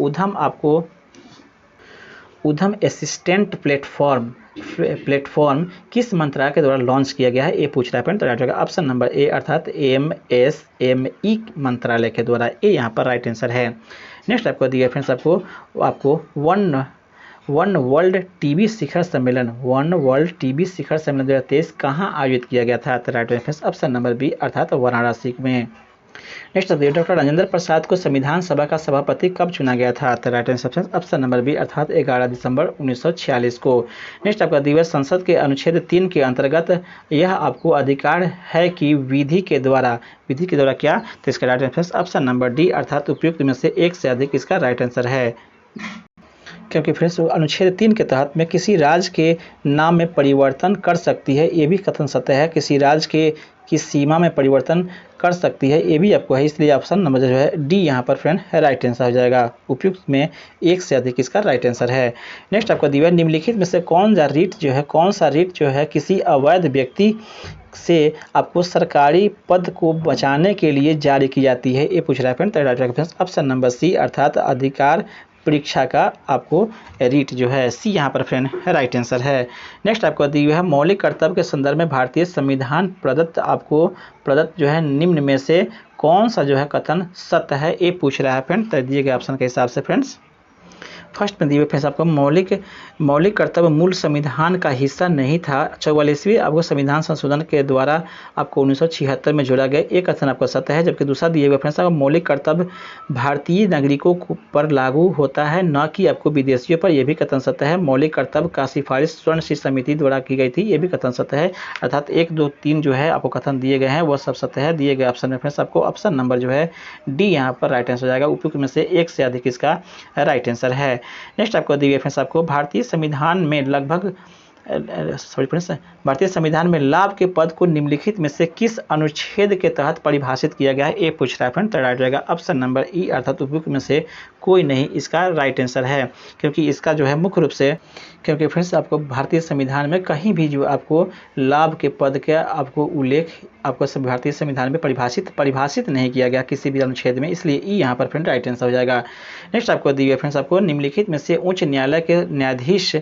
उद्यम असिस्टेंट प्लेटफॉर्म किस मंत्रालय के द्वारा लॉन्च किया गया है? ये पूछ रहा है। तो राइट ऑप्शन नंबर ए अर्थात एमएसएमई मंत्रालय के द्वारा। ए यहाँ पर राइट आंसर है। नेक्स्ट आपको दिया फ्रेंड्स आपको वन वर्ल्ड टीबी शिखर सम्मेलन 2023 कहाँ आयोजित किया गया था? तो right answer option number B अर्थात वाराणसी में। नेक्स्ट डॉक्टर राजेंद्र प्रसाद को संविधान सभा का सभापति कब चुना गया था? तो right answer option number B अर्थात 11 दिसंबर 1946 को। नेक्स्ट आपका दिवस संसद के अनुच्छेद 3 के अंतर्गत यह आपको अधिकार है कि विधि के द्वारा क्या? तो इसका right answer option number D अर्थात उपयुक्त में से एक से अधिक इसका राइट आंसर है। क्योंकि फ्रेंड्स अनुच्छेद 3 के तहत में किसी राज्य के नाम में परिवर्तन कर सकती है, ये भी कथन सत्य है। किसी राज्य की सीमा में परिवर्तन कर सकती है, ये भी आपको है, इसलिए ऑप्शन नंबर जो है डी यहाँ पर फ्रेंड राइट आंसर हो जाएगा। उपयुक्त में एक से अधिक इसका राइट आंसर है। नेक्स्ट आपका दिया निम्नलिखित में से कौन सा रीट जो है किसी अवैध व्यक्ति से आपको सरकारी पद को बचाने के लिए जारी की जाती है? ये पूछ रहा है फ्रेंड। ऑप्शन नंबर सी अर्थात अधिकार परीक्षा का आपको रीट जो है सी यहाँ पर फ्रेंड राइट आंसर है। नेक्स्ट आपको दिया है मौलिक कर्तव्य के संदर्भ में भारतीय संविधान प्रदत्त जो है निम्न में से कौन सा जो है कथन सत्य है? ये पूछ रहा है फ्रेंड। तो दिए गए ऑप्शन के हिसाब से फ्रेंड्स फर्स्ट में दिए फ्रेंड्स आपको मौलिक कर्तव्य मूल संविधान का हिस्सा नहीं था। 44वें आपको संविधान संशोधन के द्वारा आपको 1976 में जोड़ा गया, एक कथन आपको सत्य है। जबकि दूसरा दिए हुए फ्रेंड्स आपको मौलिक कर्तव्य भारतीय नागरिकों पर लागू होता है, न कि आपको विदेशियों पर, यह भी कथन सत्य है। मौलिक कर्तव्य का सिफारिश स्वर्ण शिष्य समिति द्वारा की गई थी, ये भी कथन सत्य है। अर्थात 1, 2, 3 जो है आपको कथन दिए गए हैं वह सब सत्य है। दिए गए ऑप्शन में फ्रेंड्स आपको ऑप्शन नंबर जो है डी यहाँ पर राइट आंसर हो जाएगा। उपयुक्त में से एक से अधिक इसका राइट आंसर है। नेक्स्ट आपको दिए फ्रेंड्स आपको भारतीय संविधान में लगभग सॉरी फ्रेंड्स, भारतीय संविधान में लाभ के पद को निम्नलिखित में से किस अनुच्छेद के तहत परिभाषित किया गया है, ये पूछ रहा है फ्रेंड। तो राइट रहेगा ऑप्शन नंबर ई अर्थात उपयुक्त में से कोई नहीं इसका राइट आंसर है, क्योंकि इसका जो है मुख्य रूप से, क्योंकि फ्रेंड्स आपको भारतीय संविधान में कहीं भी जो आपको लाभ के पद का आपको उल्लेख आपको भारतीय संविधान में परिभाषित नहीं किया गया किसी भी अनुच्छेद में, इसलिए ई यहाँ पर फ्रेंड राइट आंसर हो जाएगा। नेक्स्ट आपको दी गई फ्रेंड्स, आपको निम्नलिखित में से उच्च न्यायालय के न्यायाधीश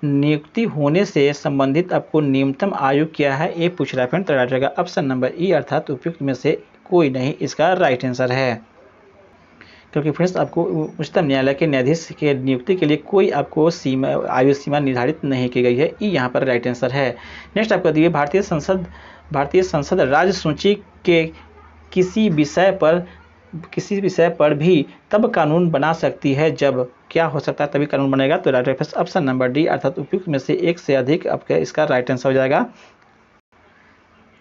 नियुक्ति होने से संबंधित आपको न्यूनतम आयु क्या है, ये पूछ रहा है फ्रेंड। तो राइट रहेगा ऑप्शन नंबर ई अर्थात उपयुक्त में से कोई नहीं इसका राइट आंसर है, क्योंकि फ्रेंड्स आपको उच्चतम न्यायालय के न्यायाधीश के नियुक्ति के लिए कोई आपको आयु सीमा निर्धारित नहीं की गई है, ई यहाँ पर राइट आंसर है। नेक्स्ट आपको दिए भारतीय संसद राज्य सूची के किसी विषय पर भी तब कानून बना सकती है जब क्या हो सकता है, तभी कानून बनेगा। तो right answer option number D अर्थात उपयुक्त में से एक से अधिक आपका इसका राइट आंसर हो जाएगा।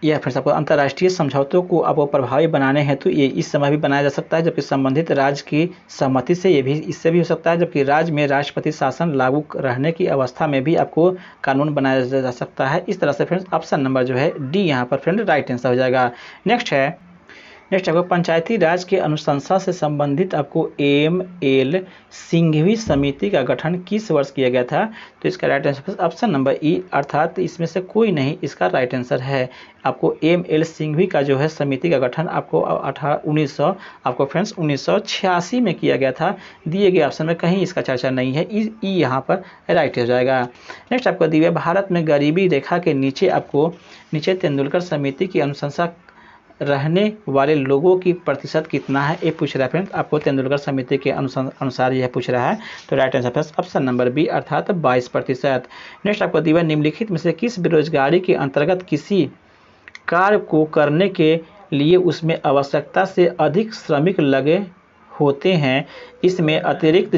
यह फिर आपको अंतर्राष्ट्रीय समझौतों को आपको प्रभावी बनाने हेतु ये इस समय भी बनाया जा सकता है, जबकि संबंधित राज्य की सहमति से ये भी इससे भी हो सकता है, जबकि राज्य में राष्ट्रपति शासन लागू रहने की अवस्था में भी आपको कानून बनाया जा सकता है। इस तरह से फ्रेंड्स ऑप्शन नंबर जो है डी यहाँ पर फ्रेंड राइट आंसर हो जाएगा। नेक्स्ट आपको पंचायती राज के अनुशंसा से संबंधित आपको एम.एल. सिंघवी समिति का गठन किस वर्ष किया गया था, तो इसका राइट आंसर ऑप्शन नंबर ई अर्थात इसमें से कोई नहीं इसका राइट आंसर है। आपको एम.एल. सिंघवी का जो है समिति का गठन आपको 1986 में किया गया था। दिए गए ऑप्शन में कहीं इसका चर्चा नहीं है, ई यहाँ पर राइट हो जाएगा। नेक्स्ट आपको दिए भारत में गरीबी रेखा के नीचे तेंदुलकर समिति की अनुशंसा रहने वाले लोगों की प्रतिशत कितना है, ये पूछ रहा है फ्रेंड्स। आपको तेंदुलकर समिति के अनुसार यह पूछ रहा है, तो right answer option number B अर्थात 22%। नेक्स्ट आपको दिया निम्नलिखित में से किस बेरोजगारी के अंतर्गत किसी कार्य को करने के लिए उसमें आवश्यकता से अधिक श्रमिक लगे होते हैं, इसमें अतिरिक्त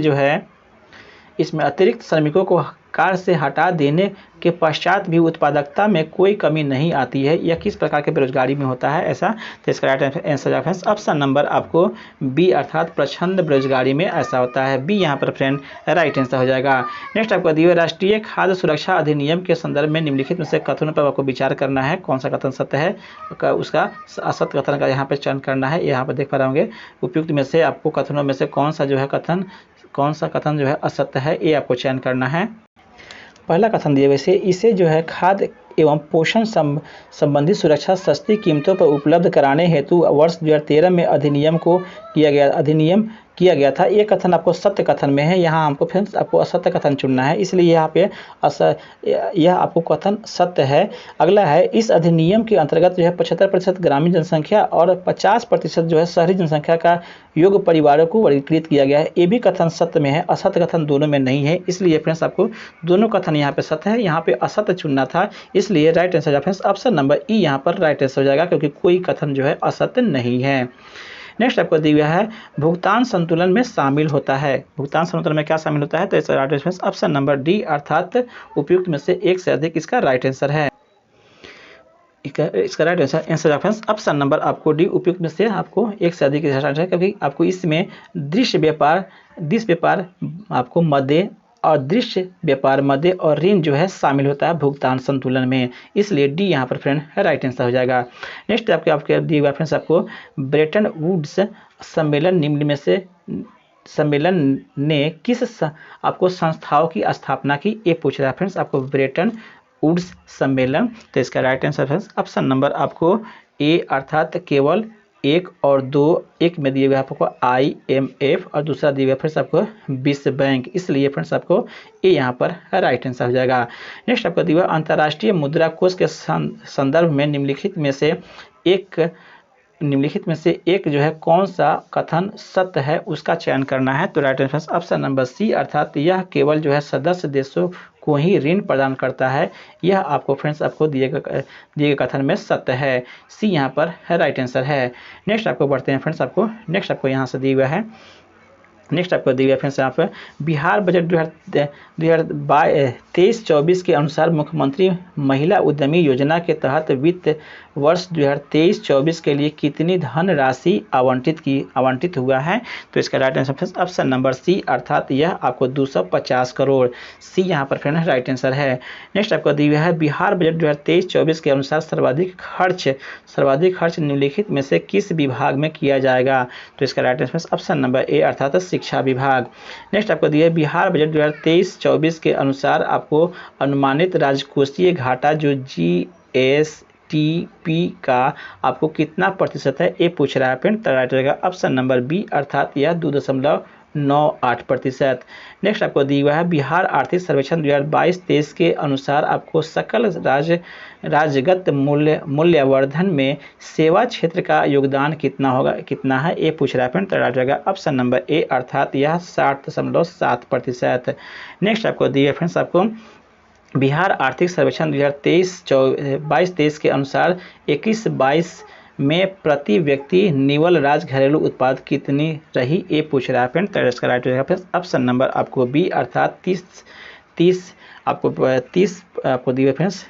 श्रमिकों को कार्य से हटा देने के पश्चात भी उत्पादकता में कोई कमी नहीं आती है, यह किस प्रकार के बेरोजगारी में होता है ऐसा, तो इसका राइट आंसर है ऑप्शन नंबर आपको बी अर्थात प्रच्छन्न बेरोजगारी में ऐसा होता है, बी यहाँ पर फ्रेंड राइट आंसर हो जाएगा। नेक्स्ट आपको दिए राष्ट्रीय खाद्य सुरक्षा अधिनियम के संदर्भ में निम्नलिखित में से कथनों पर आपको विचार करना है, कौन सा कथन सत्य है उसका असत्य कथन का यहाँ पर चयन करना है। यहाँ पर देख पा रहे होंगे उपयुक्त में से आपको कथनों में से कौन सा कथन जो है असत्य है, ये आपको चयन करना है। पहला कथन दिए वैसे इसे जो है खाद्य एवं पोषण संबंधी सुरक्षा सस्ती कीमतों पर उपलब्ध कराने हेतु वर्ष 2013 में अधिनियम किया गया था। ये कथन आपको सत्य कथन में है, यहाँ हमको फिर आपको असत्य कथन चुनना है, इसलिए यहाँ पे यह आपको कथन सत्य है। अगला है इस अधिनियम के अंतर्गत जो है 75% ग्रामीण जनसंख्या और 50% जो है शहरी जनसंख्या का योग परिवारों को वर्गीकृत किया गया है, ये भी कथन सत्य में है, असत्य कथन दोनों में नहीं है, इसलिए फ्रेंड्स आपको दोनों कथन यहाँ पे सत्य है, यहाँ पे असत्य चुनना था, इसलिए right answer friends option number ई यहाँ पर राइट आंसर हो जाएगा, क्योंकि कोई कथन जो है असत्य नहीं है। नेक्स्ट आपको दिया गया है भुगतान संतुलन में शामिल होता है, भुगतान संतुलन में क्या शामिल होता है, तो इसका right answer option number D अर्थात उपयुक्त में से एक से अधिक इसका राइट आंसर है। इसका राइट आंसर ऑप्शन नंबर आपको डी उपयुक्त में से आपको एक से अधिक है, क्योंकि आपको इसमें दृश्य व्यापार आपको मध्य और दृश्य व्यापार मध्य और ऋण जो है शामिल होता है भुगतान संतुलन में, इसलिए डी यहाँ पर फ्रेंड राइट आंसर हो जाएगा। नेक्स्ट आपके दिए हुए फ्रेंड्स आपको ब्रेटन वुड्स सम्मेलन निम्न में से सम्मेलन ने किस आपको संस्थाओं की स्थापना की, ये पूछ रहा है फ्रेंड्स आपको ब्रेटन वुड्स सम्मेलन, तो इसका राइट आंसर है ऑप्शन नंबर आपको ए अर्थात केवल 1 और 2, एक में दिए हुए आपको IMF और दूसरा दिए हुए फ्रेंड्स आपको विश्व बैंक, इसलिए फ्रेंड्स आपको ये यहाँ पर राइट आंसर हो जाएगा। नेक्स्ट आपको दिया हुआ अंतर्राष्ट्रीय मुद्रा कोष के संदर्भ में निम्नलिखित में से एक जो है कौन सा कथन सत्य है उसका चयन करना है, तो right answer option number C अर्थात यह केवल जो है सदस्य देशों को ही ऋण प्रदान करता है, यह आपको फ्रेंड्स आपको दिए गए कथन में सत्य है, सी यहाँ पर राइट आंसर है। नेक्स्ट आपको बढ़ते हैं फ्रेंड्स, नेक्स्ट आपको यहाँ से दिया हुआ है नेक्स्ट आपको दिया फ्रेंड्स यहाँ पर बिहार बजट 2023-24 के अनुसार मुख्यमंत्री महिला उद्यमी योजना के तहत वित्त वर्ष 2023-24 के लिए कितनी धनराशि आवंटित हुआ है। तो इसका right answer option number C, अर्थात यह आपको 250 करोड़, सी यहाँ पर फ्रेंड्स राइट आंसर है। नेक्स्ट आपको दिया है बिहार बजट 2023-24 के अनुसार सर्वाधिक खर्च निम्नलिखित में से किस विभाग में किया जाएगा। तो इसका right answer option number A, अर्थात शिक्षा विभाग। नेक्स्ट आपको दिया है बिहार बजट 2023-24 के अनुसार आपको अनुमानित राजकोषीय घाटा जो GSTP का आपको कितना प्रतिशत है, ये पूछ रहा है फ्रेंड। तो राइट रहेगा ऑप्शन नंबर बी, अर्थात यह 2.98%। नेक्स्ट आपको दिया हुआ है बिहार आर्थिक सर्वेक्षण 2022-23 के अनुसार आपको सकल राज्यगत मूल्यवर्धन में सेवा क्षेत्र का योगदान कितना है, ये पूछ रहा है फ्रेंड। तो राइट रहेगा ऑप्शन नंबर ए, अर्थात यह 60.7%। नेक्स्ट आपको दिया फ्रेंड्स आपको बिहार आर्थिक सर्वेक्षण 2023-22-23 के अनुसार 21-22 में प्रति व्यक्ति निवल राज घरेलू उत्पाद कितनी रही, ये पूछ रहा है फ्रेंड। तो इसका राइट रहेगा फ्रेंड्स ऑप्शन नंबर आपको बी, अर्थात 30 आपको दिए फ्रेंड्स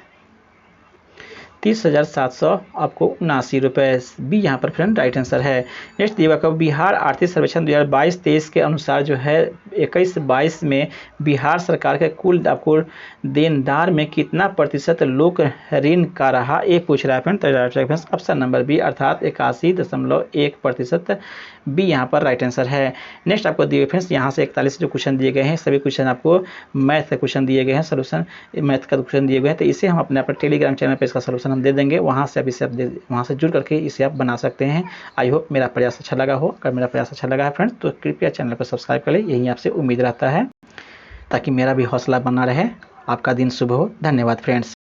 30,700 आपको 79 रुपये, बी यहाँ पर फ्रेंड राइट आंसर है। नेक्स्ट दिया हुआ बिहार आर्थिक सर्वेक्षण 2022-23 के अनुसार जो है 21-22 में बिहार सरकार के कुल आपको देनदार में कितना प्रतिशत लोक ऋण का रहा, ये पूछ रहा है फ्रेंड। तो फ्रेंड्स ऑप्शन नंबर बी, अर्थात 81.1%, बी यहाँ पर राइट आंसर है। नेक्स्ट आपको दिए फ्रेंड्स यहाँ से 41 जो क्वेश्चन दिए गए हैं, सभी क्वेश्चन आपको मैथ के क्वेश्चन दिए गए हैं, सोल्यूशन मैथ का क्वेश्चन दिए गए हैं। तो इसे हम अपने टेलीग्राम चैनल पर इसका सोल्यूशन हम दे देंगे, वहाँ से वहाँ से जुड़ करके इसे आप बना सकते हैं। आई होप मेरा प्रयास अच्छा लगा हो। अगर मेरा प्रयास अच्छा लगा है फ्रेंड्स तो कृपया चैनल पर सब्सक्राइब कर लें, यही आपसे उम्मीद रहता है, ताकि मेरा भी हौसला बना रहे। आपका दिन शुभ हो। धन्यवाद फ्रेंड्स।